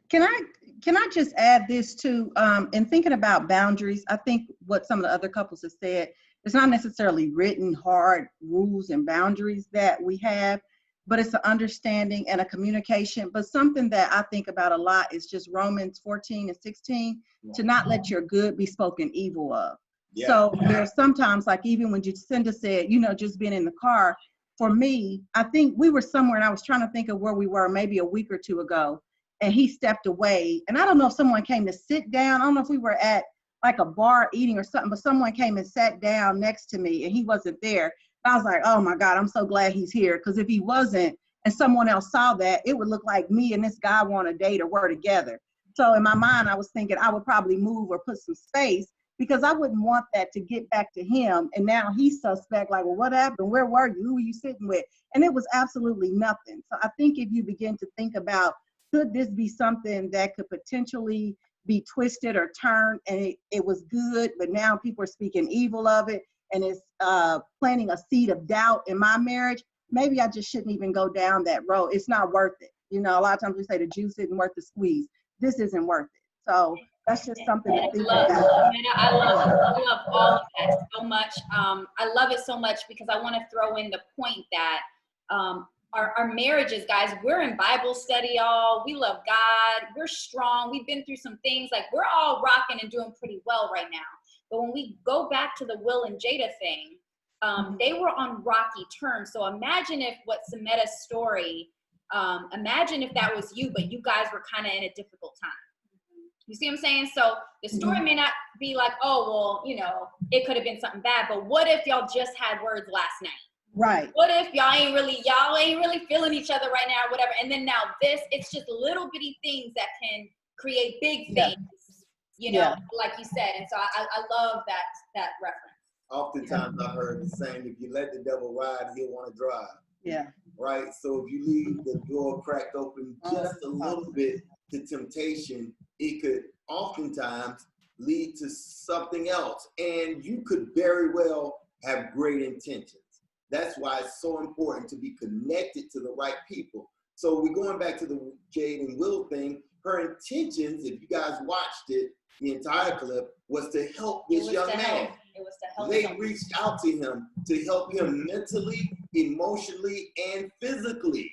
Can I just add this too? In thinking about boundaries, I think what some of the other couples have said, it's not necessarily written hard rules and boundaries that we have, but it's an understanding and a communication. But something that I think about a lot is just Romans 14 and 16, to not let your good be spoken evil of. Yeah. So there's sometimes, like, even when Jacinda said, you know, just being in the car, for me, I think we were somewhere, and I was trying to think of where we were maybe a week or two ago. and he stepped away. And I don't know if someone came to sit down. I don't know if we were at like a bar eating or something, but someone came and sat down next to me and he wasn't there. And I was like, oh my God, I'm so glad he's here. Because if he wasn't and someone else saw that, it would look like me and this guy were on a date or were together. So in my mind, I was thinking I would probably move or put some space because I wouldn't want that to get back to him. And now he's suspect, like, well, what happened? Where were you? Who were you sitting with? And it was absolutely nothing. So I think if you begin to think about, could this be something that could potentially be twisted or turned, and it was good, but now people are speaking evil of it, and it's planting a seed of doubt in my marriage, maybe I just shouldn't even go down that road. It's not worth it. You know, a lot of times we say the juice isn't worth the squeeze. This isn't worth it. So that's just something to think about. I love all of that so much. I love it so much because I want to throw in the point that our marriages, guys, we're in Bible study, y'all. We love God. We're strong. We've been through some things. Like, we're all rocking and doing pretty well right now. But when we go back to the Will and Jada thing, they were on rocky terms. So imagine if what Sametta's story, imagine if that was you, but you guys were kind of in a difficult time. You see what I'm saying? So the story may not be like, oh, well, you know, it could have been something bad, but what if y'all just had words last night? Right. What if y'all ain't really feeling each other right now or whatever? And then now it's just little bitty things that can create big things, you know, like you said. And so I love that reference. Oftentimes I heard the saying, if you let the devil ride, he'll want to drive. Yeah. Right? So if you leave the door cracked open just a little bit to temptation, it could oftentimes lead to something else. And you could very well have great intentions. That's why it's so important to be connected to the right people. So we're going back to the Jade and Will thing. Her intentions, if you guys watched it, the entire clip, was to help this young man. It was to help They him. reached out to him to help him mentally, emotionally, and physically.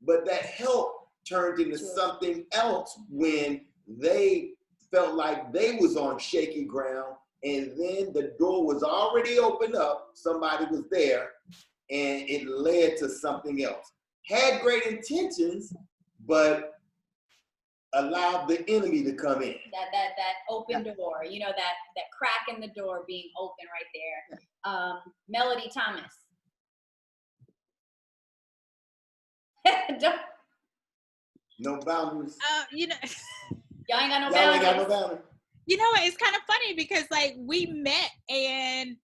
But that help turned into something else when they felt like they was on shaky ground, and then the door was already opened up, somebody was there, and it led to something else. Had great intentions, but allowed the enemy to come in. That open door, you know, that crack in the door being open right there. Melody Thomas. No boundaries. You know, y'all ain't got no Y'all boundaries. ain't got no boundaries. You know what? It's kind of funny because like we met and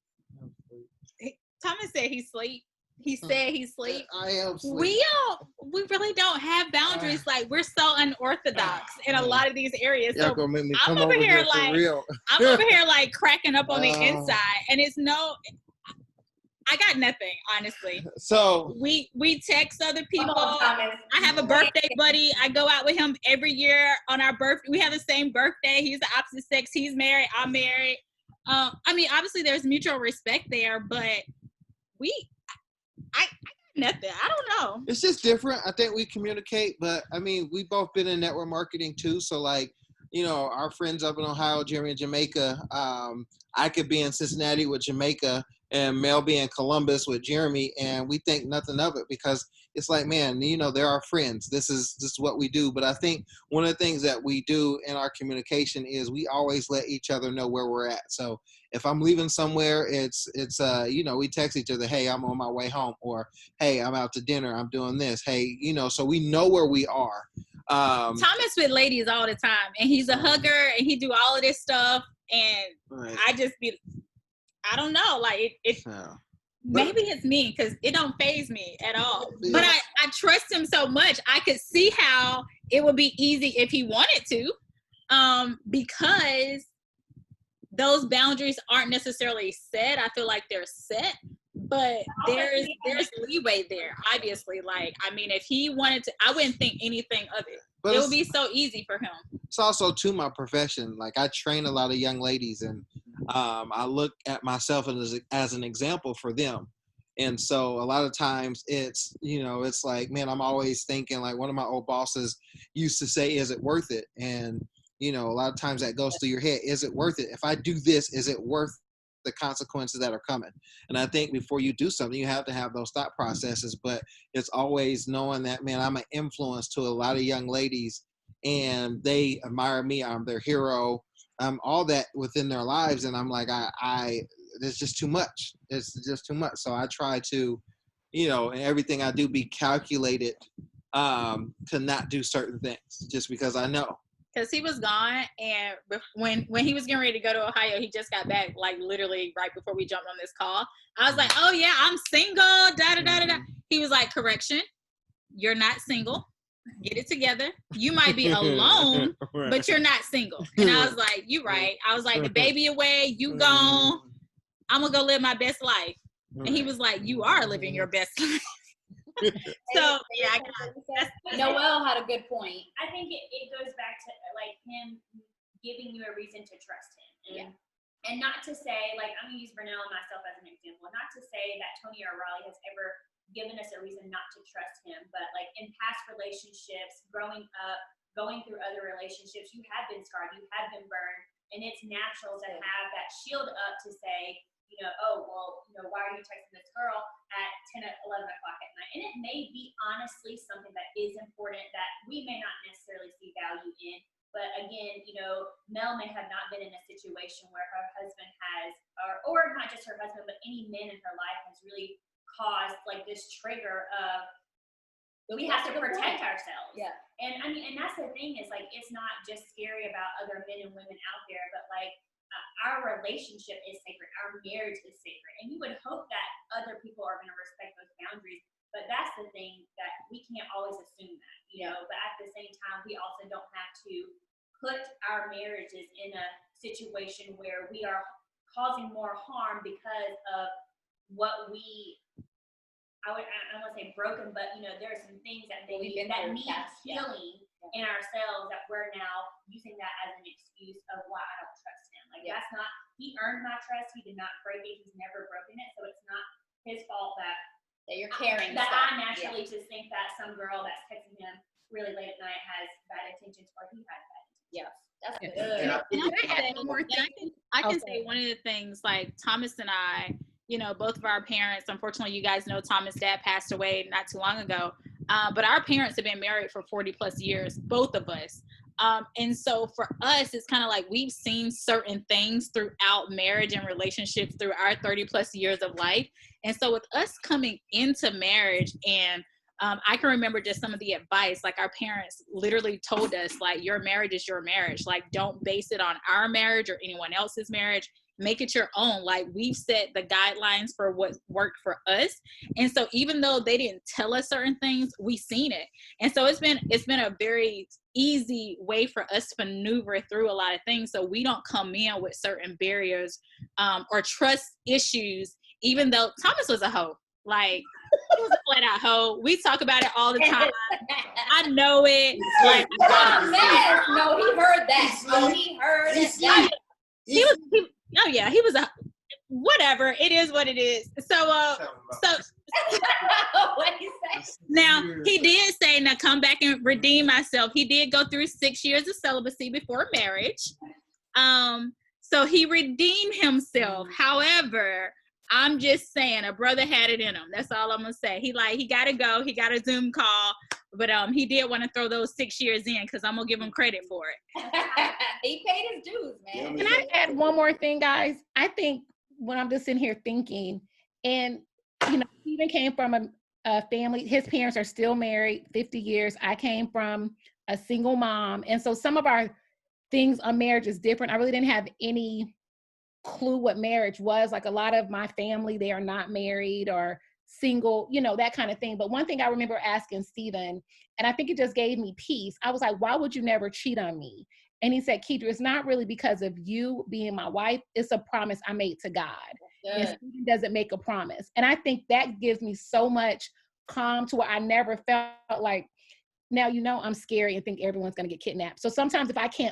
Thomas said he sleep. He said he sleep. I am sleep. We really don't have boundaries. Like, we're so unorthodox in a lot of these areas. Y'all So gonna make me I'm come over over here here for like real. I'm over here like cracking up on the inside, and it's no. I got nothing, honestly. So we text other people. On, Thomas. I have a birthday buddy. I go out with him every year on our birthday. We have the same birthday. He's the opposite sex. He's married. I'm married. I mean, obviously there's mutual respect there, but I got nothing. I don't know. It's just different. I think we communicate, but I mean, we both been in network marketing too. So like, you know, our friends up in Ohio, Jeremy in Jamaica. I could be in Cincinnati with Jamaica, and Mel be in Columbus with Jeremy, and we think nothing of it because it's like, man, you know, they're our friends. This is what we do. But I think one of the things that we do in our communication is we always let each other know where we're at. So if I'm leaving somewhere, it's you know, we text each other, hey, I'm on my way home, or hey, I'm out to dinner, I'm doing this. Hey, you know, so we know where we are. Thomas with ladies all the time, and he's a hugger, and he do all of this stuff, and right. I don't know, like maybe it's me because it don't faze me at all. Yeah. But I trust him so much. I could see how it would be easy if he wanted to, because those boundaries aren't necessarily set. I feel like they're set, but there's leeway there, obviously. Like, I mean, if he wanted to, I wouldn't think anything of it. But it would be so easy for him. It's also to my profession. Like, I train a lot of young ladies, and I look at myself as an example for them. And so a lot of times it's, you know, it's like, man, I'm always thinking, like one of my old bosses used to say, is it worth it? And, you know, a lot of times that goes through your head. Is it worth it? If I do this, is it worth the consequences that are coming. And I think before you do something, you have to have those thought processes, but it's always knowing that, man, I'm an influence to a lot of young ladies and they admire me. I'm their hero. All that within their lives. And I'm like, there's just too much. It's just too much. So I try to, in everything I do, be calculated to not do certain things just because I know. Because he was gone, and when he was getting ready to go to Ohio, he just got back, like literally right before we jumped on this call. I was like, oh yeah, I'm single, da-da-da-da-da. He was like, correction, you're not single. Get it together. You might be alone, but you're not single. And I was like, you right. I was like, the baby away, you gone. I'm going to go live my best life. And he was like, you are living your best life. So yeah, Noelle had a good point. I think it goes back to like him giving you a reason to trust him, and not to say, like, I'm gonna use Vernell and myself as an example. Not to say that Tony or Raleigh has ever given us a reason not to trust him, but like in past relationships, growing up, going through other relationships, you have been scarred, you have been burned, and it's natural to have that shield up to say, oh, well, why are you texting this girl at 10 or 11 o'clock at night? And it may be honestly something that is important that we may not necessarily see value in. But again, Mel may have not been in a situation where her husband has, or not just her husband, but any man in her life has really caused like this trigger of, we have to protect ourselves. Yeah. And I mean, and that's the thing is like, it's not just scary about other men and women out there, but like, our relationship is sacred. Our marriage is sacred. And you would hope that other people are going to respect those boundaries. But that's the thing that we can't always assume that, but at the same time, we also don't have to put our marriages in a situation where we are causing more harm because of what I don't want to say broken, but there are some things that need healing in ourselves that we're now using that as an excuse of why I don't trust him. Like that's not, he earned my trust. He did not break it. He's never broken it. So it's not his fault that you're carrying that I naturally just think that some girl that's texting him really late at night has bad intentions, or he has bad intentions. Yes, that's good. I can say one of the things, like Thomas and I, both of our parents, unfortunately, you guys know Thomas' dad passed away not too long ago. But our parents have been married for 40 plus years, both of us. And so for us, it's kind of like we've seen certain things throughout marriage and relationships through our 30 plus years of life. And so with us coming into marriage, and I can remember just some of the advice, like our parents literally told us, like, your marriage is your marriage. Like, don't base it on our marriage or anyone else's marriage. Make it your own. Like, we've set the guidelines for what worked for us. And so even though they didn't tell us certain things, we seen it. And so it's been a very easy way for us to maneuver through a lot of things. So we don't come in with certain barriers or trust issues, even though Thomas was a hoe. Like, he was a flat out hoe. We talk about it all the time. I know it. Like, no, he heard that. No, he heard that. He was a whatever. It is what it is. So what he say? Now he did say, now come back and redeem myself. He did go through 6 years of celibacy before marriage. So he redeemed himself. However, I'm just saying a brother had it in him. That's all I'm gonna say. He gotta go. He got a Zoom call, but he did want to throw those 6 years in because I'm gonna give him credit for it. He paid his dues, man. Can I add one more thing, guys? I think when I'm just sitting here thinking, and Stephen came from a family, his parents are still married 50 years. I came from a single mom. And so some of our things on marriage is different. I really didn't have any clue what marriage was. Like a lot of my family, they are not married or single, that kind of thing. But one thing I remember asking Stephen, and I think it just gave me peace. I was like, why would you never cheat on me? And he said, Kedra, it's not really because of you being my wife. It's a promise I made to God. And Stephen doesn't make a promise. And I think that gives me so much calm to where I never felt like, now, I'm scary and think everyone's going to get kidnapped. So sometimes if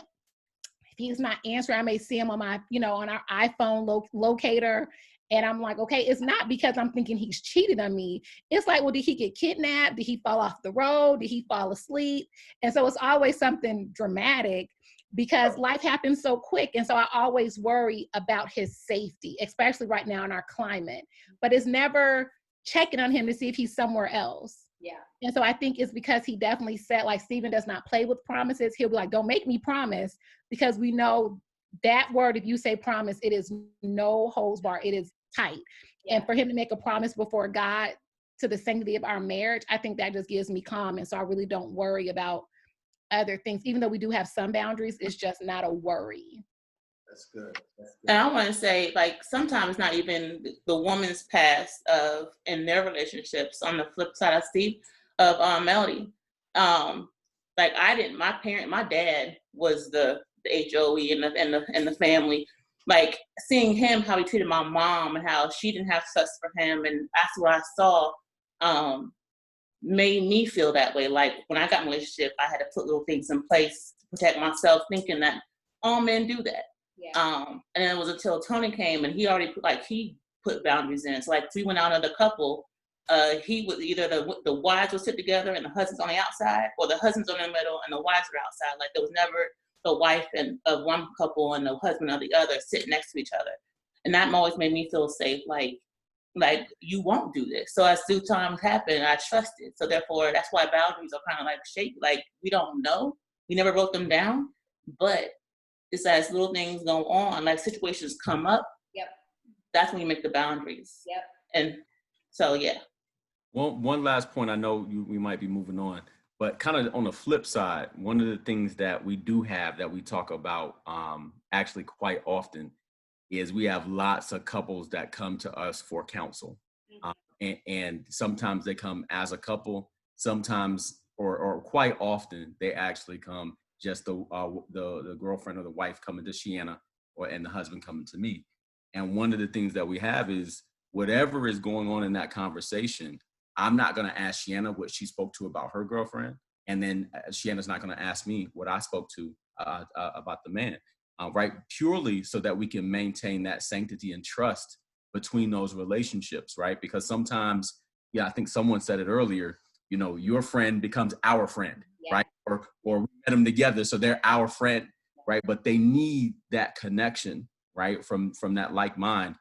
he's not answering, I may see him on my, on our iPhone locator. And I'm like, okay, it's not because I'm thinking he's cheated on me. It's like, well, did he get kidnapped? Did he fall off the road? Did he fall asleep? And so it's always something dramatic. because life happens so quick. And so I always worry about his safety, especially right now in our climate. But it's never checking on him to see if he's somewhere else. Yeah. And so I think it's because he definitely said, like, Stephen does not play with promises. He'll be like, don't make me promise, because we know that word, if you say promise, it is no holds bar. It is tight. Yeah. And for him to make a promise before God to the sanctity of our marriage, I think that just gives me calm. And so I really don't worry about other things, even though we do have some boundaries. It's just not a worry. That's good. That's good. And I want to say, like, sometimes it's not even the woman's past of in their relationships. On the flip side, I see of Melody. Like, my dad was the HOE and the family. Like, seeing him, how he treated my mom and how she didn't have trust for him, and that's what I saw. Made me feel that way. Like, when I got in a relationship, I had to put little things in place to protect myself, thinking that all men do that. Yeah. And it was until Tony came and he already put boundaries in. So, like, if we went out as a couple, he would either the wives would sit together and the husbands on the outside, or the husbands on the middle and the wives were outside. Like, there was never the wife of one couple and the husband of the other sitting next to each other. And that always made me feel safe. Like you won't do this. So as due times happen, I trusted. So therefore, that's why boundaries are kind of like shaky. Like, we don't know. We never wrote them down. But it's as little things go on, like situations come up. Yep. That's when you make the boundaries. Yep. And so, yeah. One last point. I know we might be moving on, but kind of on the flip side, one of the things that we do have that we talk about actually quite often is we have lots of couples that come to us for counsel. And sometimes they come as a couple, sometimes or quite often they actually come just the girlfriend or the wife coming to Shiana, and the husband coming to me. And one of the things that we have is whatever is going on in that conversation, I'm not going to ask Shiana what she spoke to about her girlfriend, and then Shiana's not going to ask me what I spoke to about the man. Right, purely so that we can maintain that sanctity and trust between those relationships, right? Because sometimes, I think someone said it earlier, your friend becomes our friend, right? Or we met them together, so they're our friend, right? But they need that connection, right? From that like mind.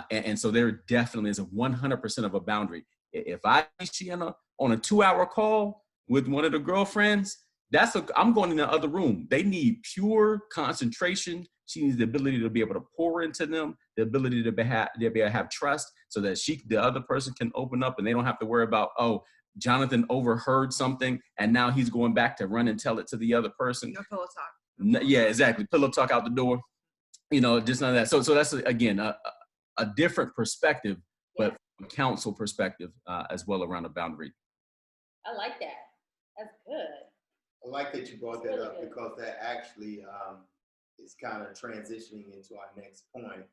And so there definitely is a 100% of a boundary. If I see Shiana on a 2-hour call with one of the girlfriends, I'm going in the other room. They need pure concentration. She needs the ability to be able to pour into them, the ability to be able to have trust, so that the other person can open up and they don't have to worry about, oh, Jonathan overheard something and now he's going back to run and tell it to the other person. No pillow talk. Yeah, exactly. Pillow talk out the door. Just none of that. So that's again a different perspective, but from counsel perspective as well around a boundary. I like that. That's good. I like that you brought that up, because that actually is kind of transitioning into our next point.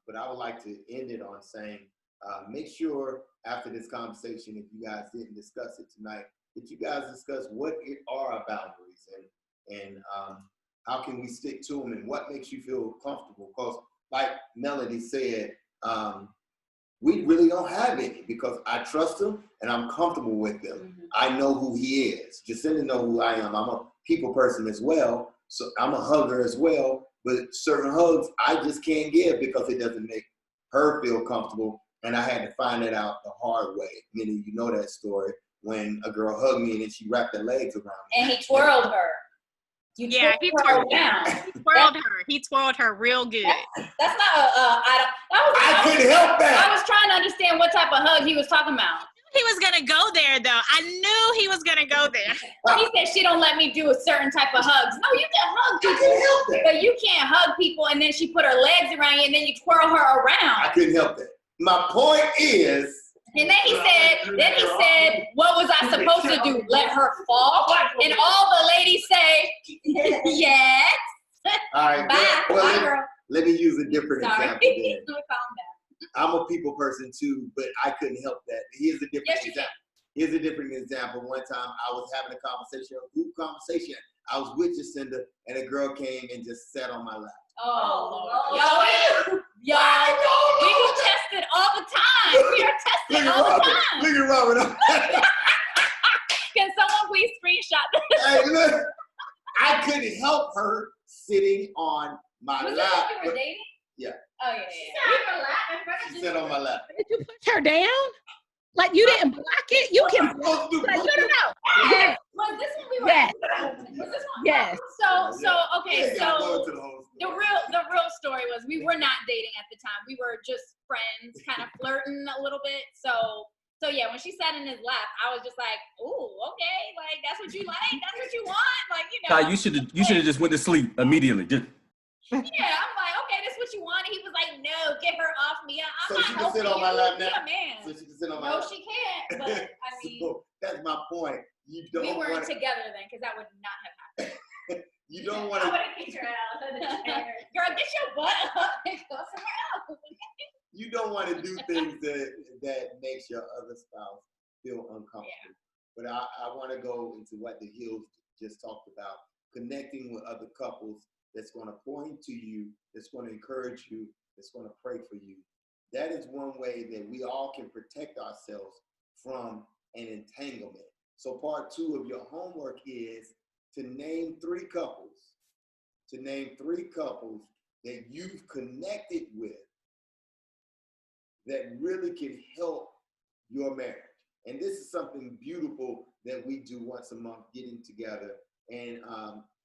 But I would like to end it on saying, make sure after this conversation, if you guys didn't discuss it tonight, that you guys discuss what are our boundaries and how can we stick to them and what makes you feel comfortable. Because like Melody said, we really don't have any, because I trust him and I'm comfortable with him. Mm-hmm. I know who he is. Jacinda know who I am. I'm a people person as well. So I'm a hugger as well. But certain hugs I just can't give because it doesn't make her feel comfortable. And I had to find it out the hard way. Meaning, you know that story when a girl hugged me and then she wrapped her legs around me. And he twirled her. He twirled her. He twirled her real good. That's not I couldn't help that. I was trying to understand what type of hug he was talking about. He was gonna go there though. I knew he was gonna go there. He said she don't let me do a certain type of hugs. No, you can hug people, but you can't hug people and then she put her legs around you and then you twirl her around. I couldn't help that. My point is. And then he said, what was I supposed to do? Let her fall? And all the ladies say, yes. All right. Bye. Bye, girl. Let me use a different example then. Calm down. I'm a people person too, but I couldn't help that. Here's a different example. Here's a different example. One time I was having a group conversation. I was with Jacinda and a girl came and just sat on my lap. Oh, y'all, we do tested all the time. We are tested all the time. Look at Robert. Can someone please screenshot this? Hey, look. I couldn't help her sitting on my Was lap. this when you were dating? Yeah. Oh yeah. She sat on my lap. Did you push her down? Like you didn't block it? You can block it. Like, no. Yes. Was this when we were? Yes. Was this one? Yes. So okay. Yeah, So go into the whole the real story was we were not dating at the time. We were just friends, kind of flirting a little bit. So yeah, when she sat in his lap, I was just like, "Ooh, okay, like that's what you like, that's what you want, like you know." Ty, you should have just went to sleep immediately. Just Yeah, I'm like, okay, that's what you want. And he was like, no, get her off me. I'm So not she can helping sit on you. my lap Be now? a man. So she can sit on my No, lap? she can't. But I mean, So that's my point. You don't we weren't want together then, because that would not have happened. you don't I want to would have kicked her out of the chair. Girl, get your butt up and go somewhere else. you don't want to do things that makes your other spouse feel uncomfortable. Yeah. But I want to go into what the Hills just talked about, connecting with other couples that's going to pour into you, that's going to encourage you, that's going to pray for you. That is one way that we all can protect ourselves from an entanglement. So part 2 of your homework is to name 3 couples, that you've connected with that really can help your marriage. And this is something beautiful that we do once a month, getting together and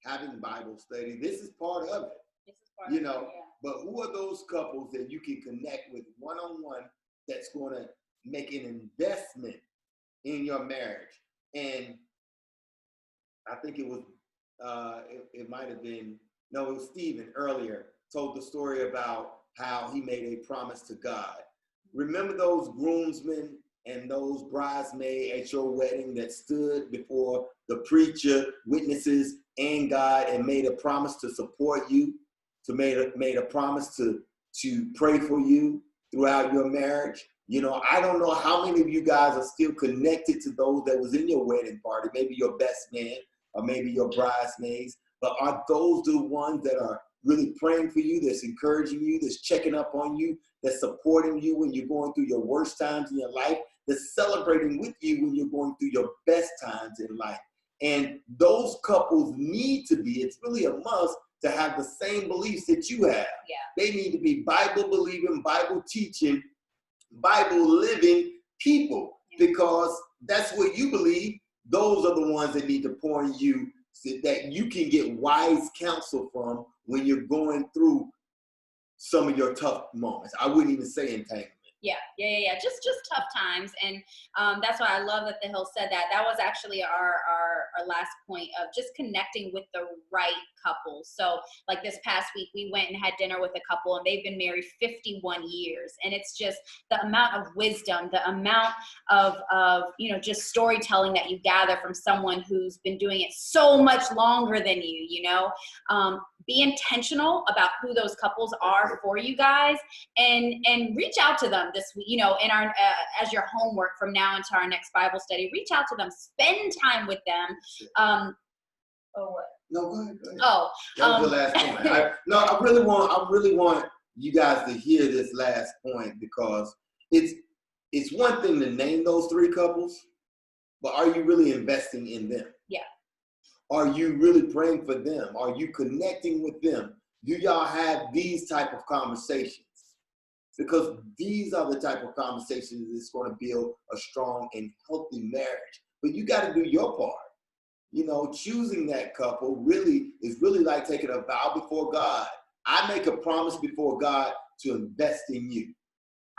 having Bible study. This is part of it. This is part you of know, it, yeah. But who are those couples that you can connect with one-on-one that's going to make an investment in your marriage? And I think it was, it might have been, no, it was Stephen earlier told the story about how he made a promise to God. Remember those groomsmen and those bridesmaids at your wedding that stood before the preacher, witnesses, and God and made a promise to support you, to made a promise to pray for you throughout your marriage? You know, I don't know how many of you guys are still connected to those that was in your wedding party, maybe your best man or maybe your bridesmaids, but are those the ones that are really praying for you, that's encouraging you, that's checking up on you, that's supporting you when you're going through your worst times in your life, that's celebrating with you when you're going through your best times in life? And those couples need to be, it's really a must, to have the same beliefs that you have. Yeah. They need to be Bible believing, Bible teaching, Bible living people, because that's what you believe. Those are the ones that need to pour in you so that you can get wise counsel from when you're going through some of your tough moments. I wouldn't even say entanglement. Yeah. Just tough times. And that's why I love that the Hill said that. That was actually our last point of just connecting with the right couple. So like this past week, we went and had dinner with a couple and they've been married 51 years. And it's just the amount of wisdom, the amount of you know, just storytelling that you gather from someone who's been doing it so much longer than you know. Be intentional about who those couples are for you guys, and reach out to them this week, you know, in our as your homework from now into our next Bible study. Reach out to them, spend time with them. Oh, what? No, go ahead. Oh, that was the last point. I really want you guys to hear this last point, because it's one thing to name those 3 couples, but are you really investing in them? Yeah. Are you really praying for them? Are you connecting with them? Do y'all have these type of conversations? Because these are the type of conversations that's going to build a strong and healthy marriage. But you got to do your part. You know, choosing that couple is really like taking a vow before God. I make a promise before God to invest in you.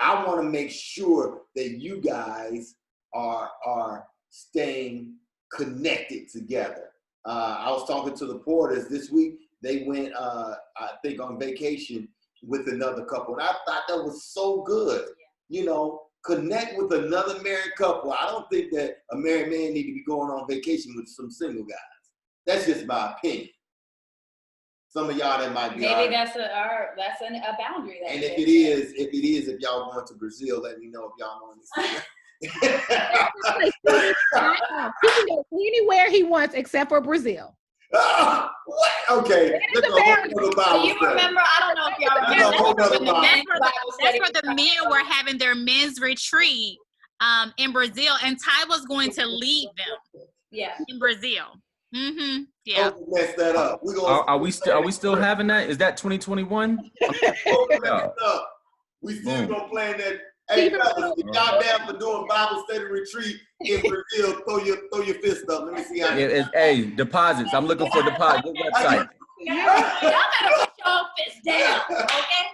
I want to make sure that you guys are staying connected together. I was talking to the Porters this week. They went, I think, on vacation with another couple. And I thought that was so good. You know, connect with another married couple. I don't think that a married man need to be going on vacation with some single guys. That's just my opinion. Some of y'all that might be. Maybe that's a boundary. And if it is, if y'all going to Brazil, let me know if y'all know anything. He can go anywhere he wants except for Brazil. What? Okay. So you remember, I don't know if y'all remember. That's where the men were having their men's retreat in Brazil, and Ty was going to lead them. Yeah. In Brazil. Mm-hmm. Yeah. Don't mess that up. Are we still having that? Is that 2021? We still gonna plan that. Hey, fellas, if y'all down for doing Bible study retreat in Brazil, throw your fist up. Let me see how. Hey, deposits. I'm looking for deposits. What website? Y'all better put your fist down, okay?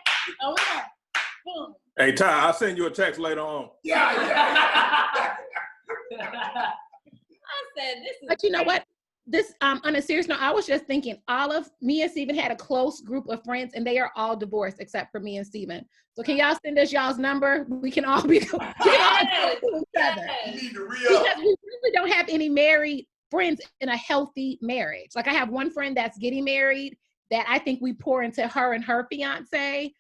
Okay. Boom. Hey, Ty, I'll send you a text later on. Yeah. I said this is. But you know what? This on a serious note, I was just thinking, me and Steven had a close group of friends, and they are all divorced except for me and Steven. So can y'all send us y'all's number? We can all be together. You need to re-up. Because we really don't have any married friends in a healthy marriage. Like I have one friend that's getting married that I think we pour into her and her fiance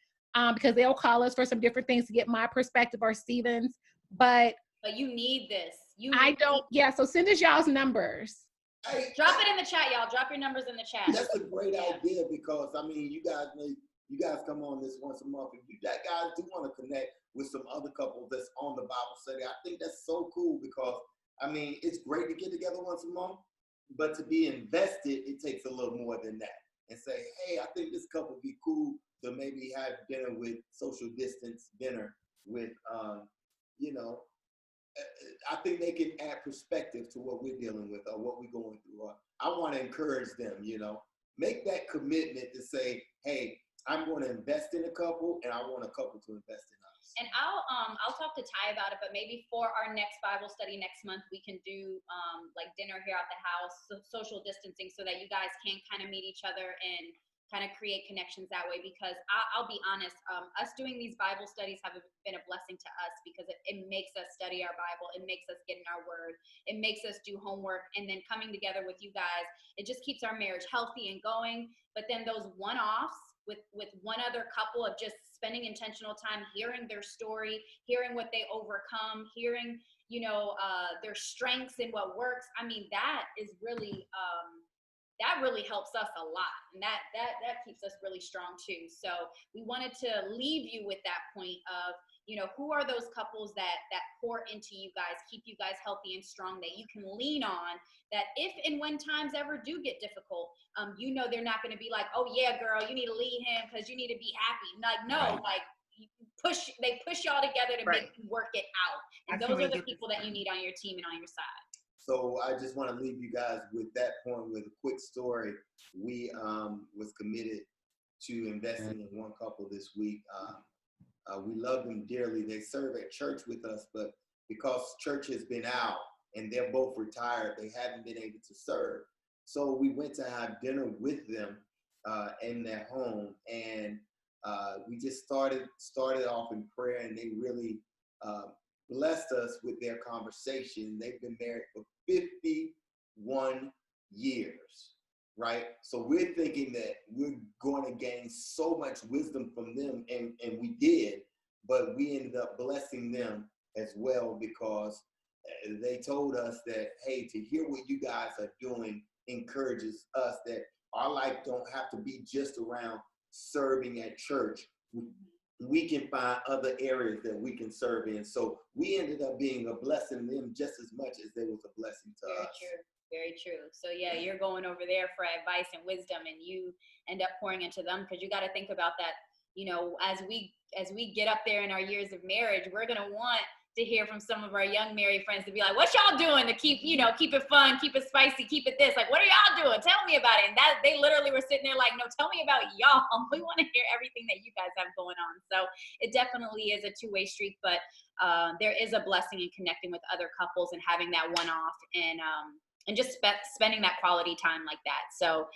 because they'll call us for some different things to get my perspective or Steven's. But you need this. So send us y'all's numbers. Hey, drop it in the chat, y'all. Drop your numbers in the chat. That's a great idea because I mean, you guys come on this once a month, and you guys do want to connect with some other couples that's on the Bible study. I think that's so cool because I mean, it's great to get together once a month, but to be invested, it takes a little more than that. And say, hey, I think this couple would be cool to maybe have dinner with social distance dinner with, I think they can add perspective to what we're dealing with or what we're going through. I want to encourage them, make that commitment to say, hey, I'm going to invest in a couple and I want a couple to invest in us. And I'll talk to Ty about it, but maybe for our next Bible study next month, we can do like dinner here at the house, social distancing, so that you guys can kind of meet each other and kind of create connections that way. Because I'll be honest, us doing these Bible studies have been a blessing to us because it makes us study our Bible. It makes us get in our word. It makes us do homework. And then coming together with you guys, it just keeps our marriage healthy and going. But then those one-offs with one other couple of just spending intentional time, hearing their story, hearing what they overcome, hearing, their strengths and what works. I mean, that is really, that really helps us a lot. And that keeps us really strong too. So we wanted to leave you with that point of, who are those couples that pour into you guys, keep you guys healthy and strong, that you can lean on, that if and when times ever do get difficult, they're not going to be like, oh yeah, girl, you need to leave him because you need to be happy. Like, no, right. They push y'all together to make you work it out. And those are the people that you need on your team and on your side. So I just want to leave you guys with that point with a quick story. We was committed to investing in one couple this week. We love them dearly. They serve at church with us, but because church has been out and they're both retired, they haven't been able to serve. So we went to have dinner with them in their home, and we just started off in prayer, and they really blessed us with their conversation. They've been married for 51 years, right? So we're thinking that we're going to gain so much wisdom from them, and we did, but we ended up blessing them as well because they told us that, hey, to hear what you guys are doing encourages us that our life don't have to be just around serving at church. We can find other areas that we can serve in. So we ended up being a blessing to them just as much as they was a blessing to us. Very true. So yeah, you're going over there for advice and wisdom, and you end up pouring into them because you got to think about that. As we get up there in our years of marriage, we're gonna want to hear from some of our young married friends to be like, what y'all doing to keep it fun, keep it spicy, keep it this, like, what are y'all doing? Tell me about it. And that they literally were sitting there like, no, tell me about y'all. We want to hear everything that you guys have going on. So it definitely is a two-way street, but there is a blessing in connecting with other couples and having that one-off and just spending that quality time like that. So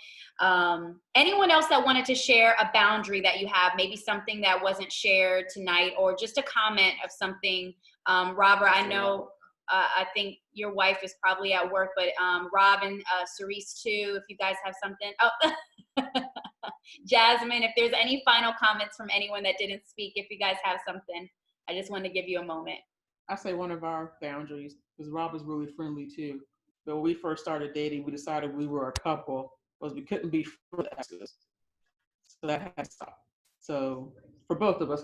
anyone else that wanted to share a boundary that you have, maybe something that wasn't shared tonight, or just a comment of something. Robert, I know, I think your wife is probably at work, but Rob and Cerise too, if you guys have something. Oh, Jasmine, if there's any final comments from anyone that didn't speak, if you guys have something, I just wanted to give you a moment. I say one of our boundaries, because Rob is really friendly too. But when we first started dating, we decided we were a couple, was we couldn't be friends. So that had to stop. So for both of us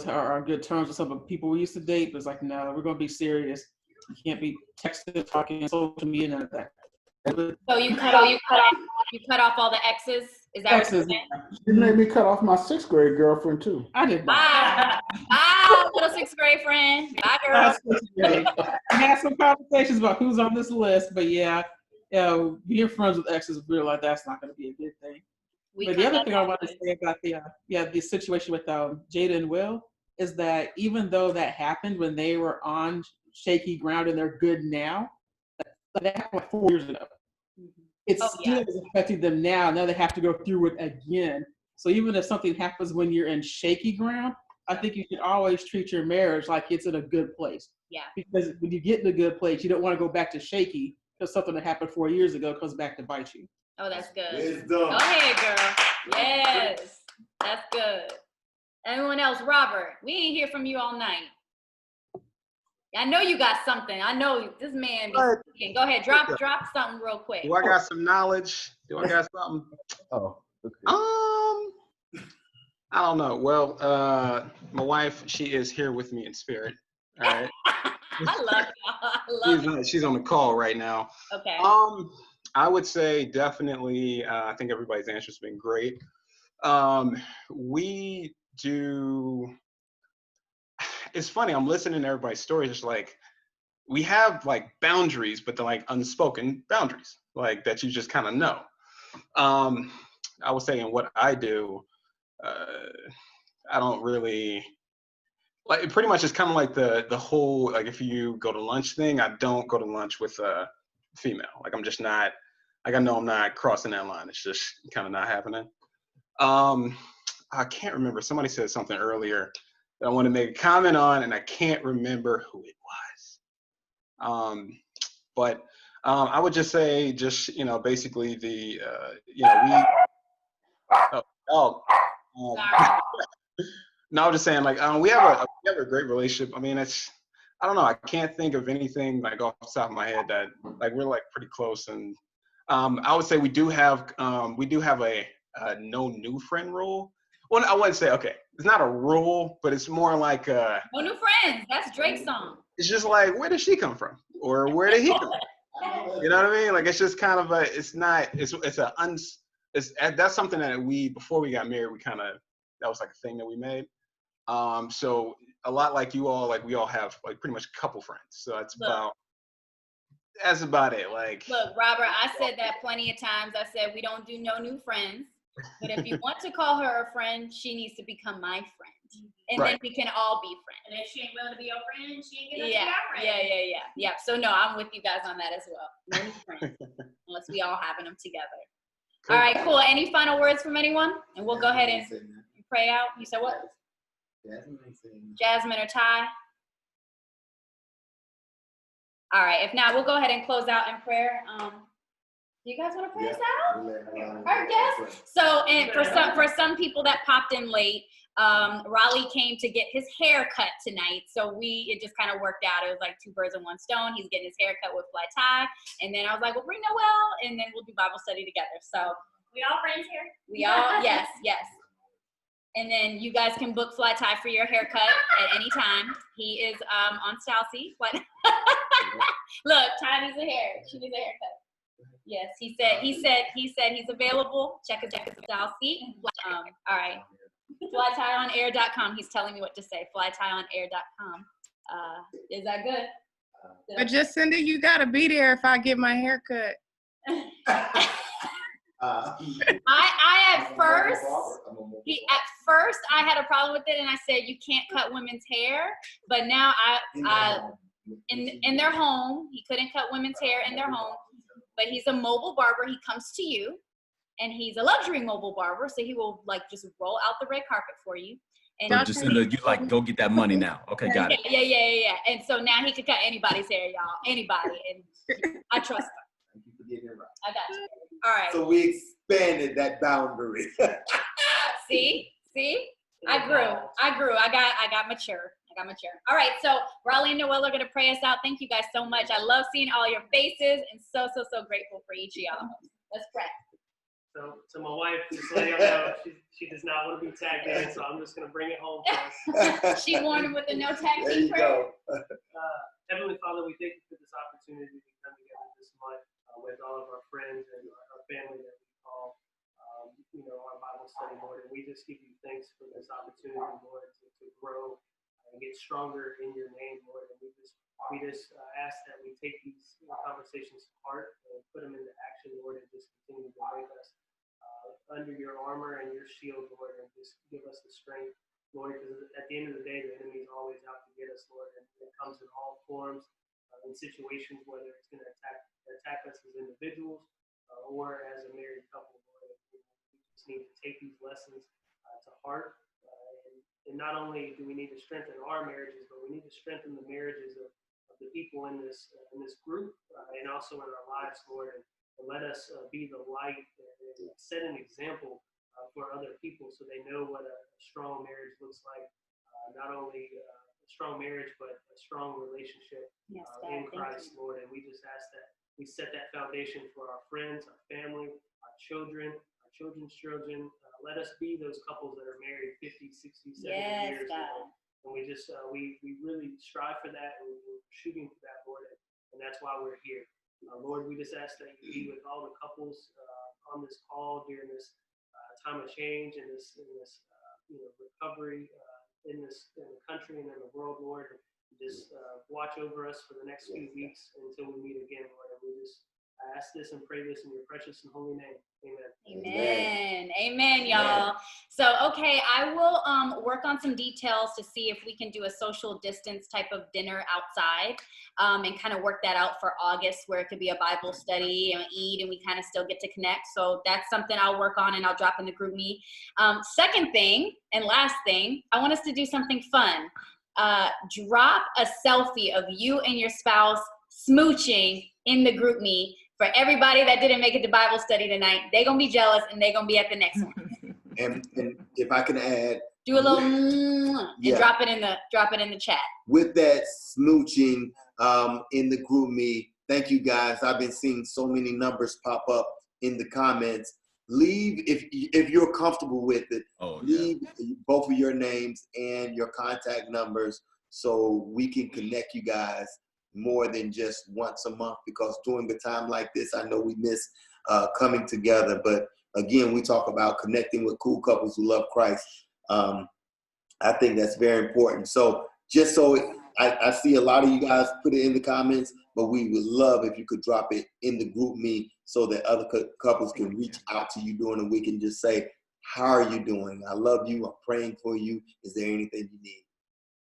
are on good terms with some of the people we used to date, but it's like, no, we're going to be serious. You can't be texting, talking, social media, none of that. So you cut off all the exes? Is that what you're Exes. saying? She made me cut off my 6th grade girlfriend too. I did not. Bye, little 6th grade friend. Bye, girl. I had some conversations about who's on this list, but yeah, being friends with exes, we realized that's not going to be a good thing. But the other thing I want to say about the situation with Jada and Will is that even though that happened when they were on shaky ground and they're good now, that happened like 4 years ago. It still is affecting them now. Now they have to go through it again. So even if something happens when you're in shaky ground, I think you should always treat your marriage like it's in a good place. Yeah. Because when you get in a good place, you don't want to go back to shaky because something that happened 4 years ago comes back to bite you. Oh, that's good. Wisdom. Go ahead, girl. Yes, that's good. Anyone else? Robert, we ain't hear from you all night. I know you got something. I know this man be speaking. Go ahead, drop something real quick. Do I got some knowledge? Do I got something? Oh, okay. I don't know. Well, my wife, she is here with me in spirit. All right. I love it. She's on the call right now. Okay. I would say definitely. I think everybody's answer's been great. We do. It's funny. I'm listening to everybody's stories. It's like we have like boundaries, but they're like unspoken boundaries, like that you just kind of know. I would say in what I do, I don't really like. It pretty much is kind of like the whole like if you go to lunch thing. I don't go to lunch with a female. Like I'm just not. Like I know I'm not crossing that line. It's just kind of not happening. I can't remember. Somebody said something earlier that I want to make a comment on, and I can't remember who it was. But I would just say, basically the, no, I'm just saying, like, we have a great relationship. I mean, I don't know. I can't think of anything like off the top of my head that like we're like pretty close. And I would say we do have a no new friend rule. Well, I wouldn't say, okay, it's not a rule, but it's more like No new friends. That's Drake's song. It's just like, where did she come from? Or where did he come from? You know what I mean? Like, it's just kind of that's something that before we got married, that was like a thing that we made. So a lot like you all, like we all have like pretty much a couple friends. So that's about it. Like, look, Robert, I said that plenty of times. I said, we don't do no new friends. But if you want to call her a friend, she needs to become my friend. And then we can all be friends. And if she ain't willing to be your friend, she ain't gonna be our friend. Yeah. So no, I'm with you guys on that as well. No new friends. Unless we all having them together. Cool. All right, cool. Any final words from anyone? And we'll go ahead and pray out. You said what? Jasmine or Ty? All right, if not, we'll go ahead and close out in prayer. Do you guys want to pray us out? Our guests. So, and for some people that popped in late, Raleigh came to get his hair cut tonight. So it just kind of worked out. It was like 2 birds in 1 stone. He's getting his hair cut with Fly Tie. And then I was like, well, bring Noel, and then we'll do Bible study together. So we all friends here? We all, yes. And then you guys can book Fly Tie for your haircut at any time. He is on Stalcy. Look, Ty needs a hair. She needs a haircut. Yes, he said he's available. Check his Stalcy. All right. FlyTieOnAir.com. He's telling me what to say. FlyTieOnAir.com. Is that good? But Jacinda, you gotta be there if I get my hair cut. At first I had a problem with it, and I said you can't cut women's hair. But now in their home, he couldn't cut women's hair in their home. But he's a mobile barber. He comes to you, and he's a luxury mobile barber, so he will like just roll out the red carpet for you. And Jacinda, you like go get that money now. Okay, got it. Yeah. And so now he could cut anybody's hair, y'all. Anybody, and I trust him. Thank you for getting it right. I got you. All right. So we expanded that boundary. See? I grew. I got mature. All right, so Raleigh and Noel are going to pray us out. Thank you guys so much. I love seeing all your faces and so grateful for each of y'all. Let's pray. So my wife, just letting y'all know, she does not want to be tagged in, so I'm just going to bring it home for us. She warned him with the no tag team prayer. Heavenly Father, we thank you for this opportunity to come together this month. with all of our friends and our family that we call, our Bible study, Lord. And we just give you thanks for this opportunity, Lord, to grow and get stronger in your name, Lord. And we just ask that we take these conversations to heart and put them into action, Lord, and just continue to make us under your armor and your shield, Lord, and just give us the strength, Lord, because at the end of the day, the enemy is always out to get us, Lord, and it comes in all forms, in situations, whether it's going to attack us as individuals or as a married couple, Lord. We just need to take these lessons to heart, and not only do we need to strengthen our marriages, but we need to strengthen the marriages of the people in this group and also in our lives, Lord, and let us be the light and set an example for other people so they know what a strong marriage looks like. Not only a strong marriage, but a strong relationship in Christ, Lord. And we just ask that we set that foundation for our friends, our family, our children, our children's children. Let us be those couples that are married 50, 60, 70 years. God. And we just, we really strive for that, and we're shooting for that, Lord. And that's why we're here. Lord, we just ask that you be with all the couples on this call during this time of change and this recovery in the country and in the world, Lord. Just watch over us for the next few weeks until we meet again, Lord. And we just ask this and pray this in your precious and holy name. Amen. Amen. Amen, y'all. So, okay, I will work on some details to see if we can do a social distance type of dinner outside and kind of work that out for August, where it could be a Bible study and eat and we kind of still get to connect. So that's something I'll work on and I'll drop in the group me. Second thing and last thing, I want us to do something fun. Drop a selfie of you and your spouse smooching in the group me. For everybody that didn't make it to Bible study tonight, they're going to be jealous and they're going to be at the next one. And if I can add, do a little and drop it in the chat. With that smooching in the group me, thank you guys. I've been seeing so many numbers pop up in the comments. Leave if you're comfortable with it. Leave both of your names and your contact numbers so we can connect you guys more than just once a month, because during a time like this, I know we miss coming together. But again, we talk about connecting with cool couples who love Christ. I think that's very important. So just so I see a lot of you guys put it in the comments, but we would love if you could drop it in the group me so that other couples can reach out to you during the week and just say, how are you doing? I love you. I'm praying for you. Is there anything you need?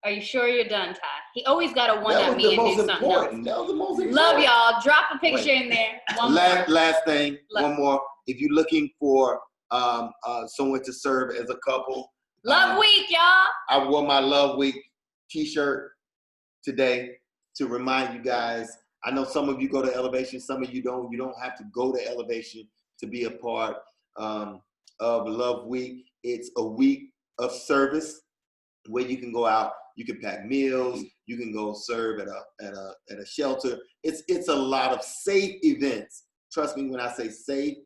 Are you sure you're done, Ty? He always got to one-up me and do something else. That was the most important. Love y'all. Drop a picture in there. Last thing, one more. If you're looking for someone to serve as a couple. Love Week, y'all. I wore my Love Week t-shirt today to remind you guys. I know some of you go to Elevation, some of you don't. You don't have to go to Elevation to be a part of Love Week. It's a week of service where you can go out. You can pack meals. You can go serve at a shelter. It's a lot of safe events. Trust me when I say safe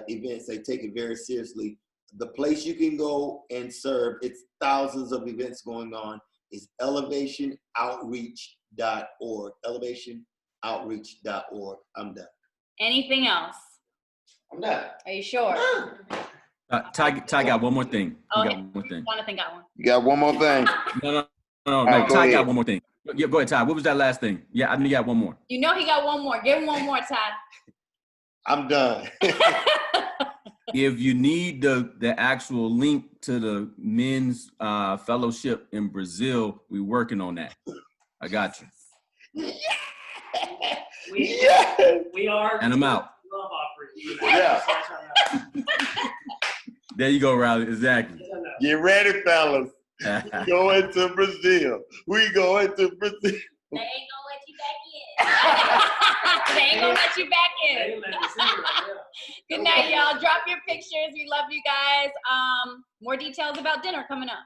events. They take it very seriously. The place you can go and serve, it's thousands of events going on, is elevationoutreach.org. Elevationoutreach.org. I'm done. Anything else? I'm done. Are you sure? Ty got one more thing. Jonathan got one. You got one more thing? No. Right, Ty ahead. got one more thing. Yeah, go ahead, Ty. What was that last thing? Yeah, I knew you got one more. You know he got one more. Give him one more, Ty. I'm done. If you need the actual link to the men's fellowship in Brazil, we're working on that. I got you. We are. And I'm out. Love offering. Yeah. There you go, Riley. Exactly. Get ready, fellas. We going to Brazil. We going to Brazil. They ain't gonna let you back in. They ain't gonna let you back in. Good night, y'all. Drop your pictures. We love you guys. More details about dinner coming up.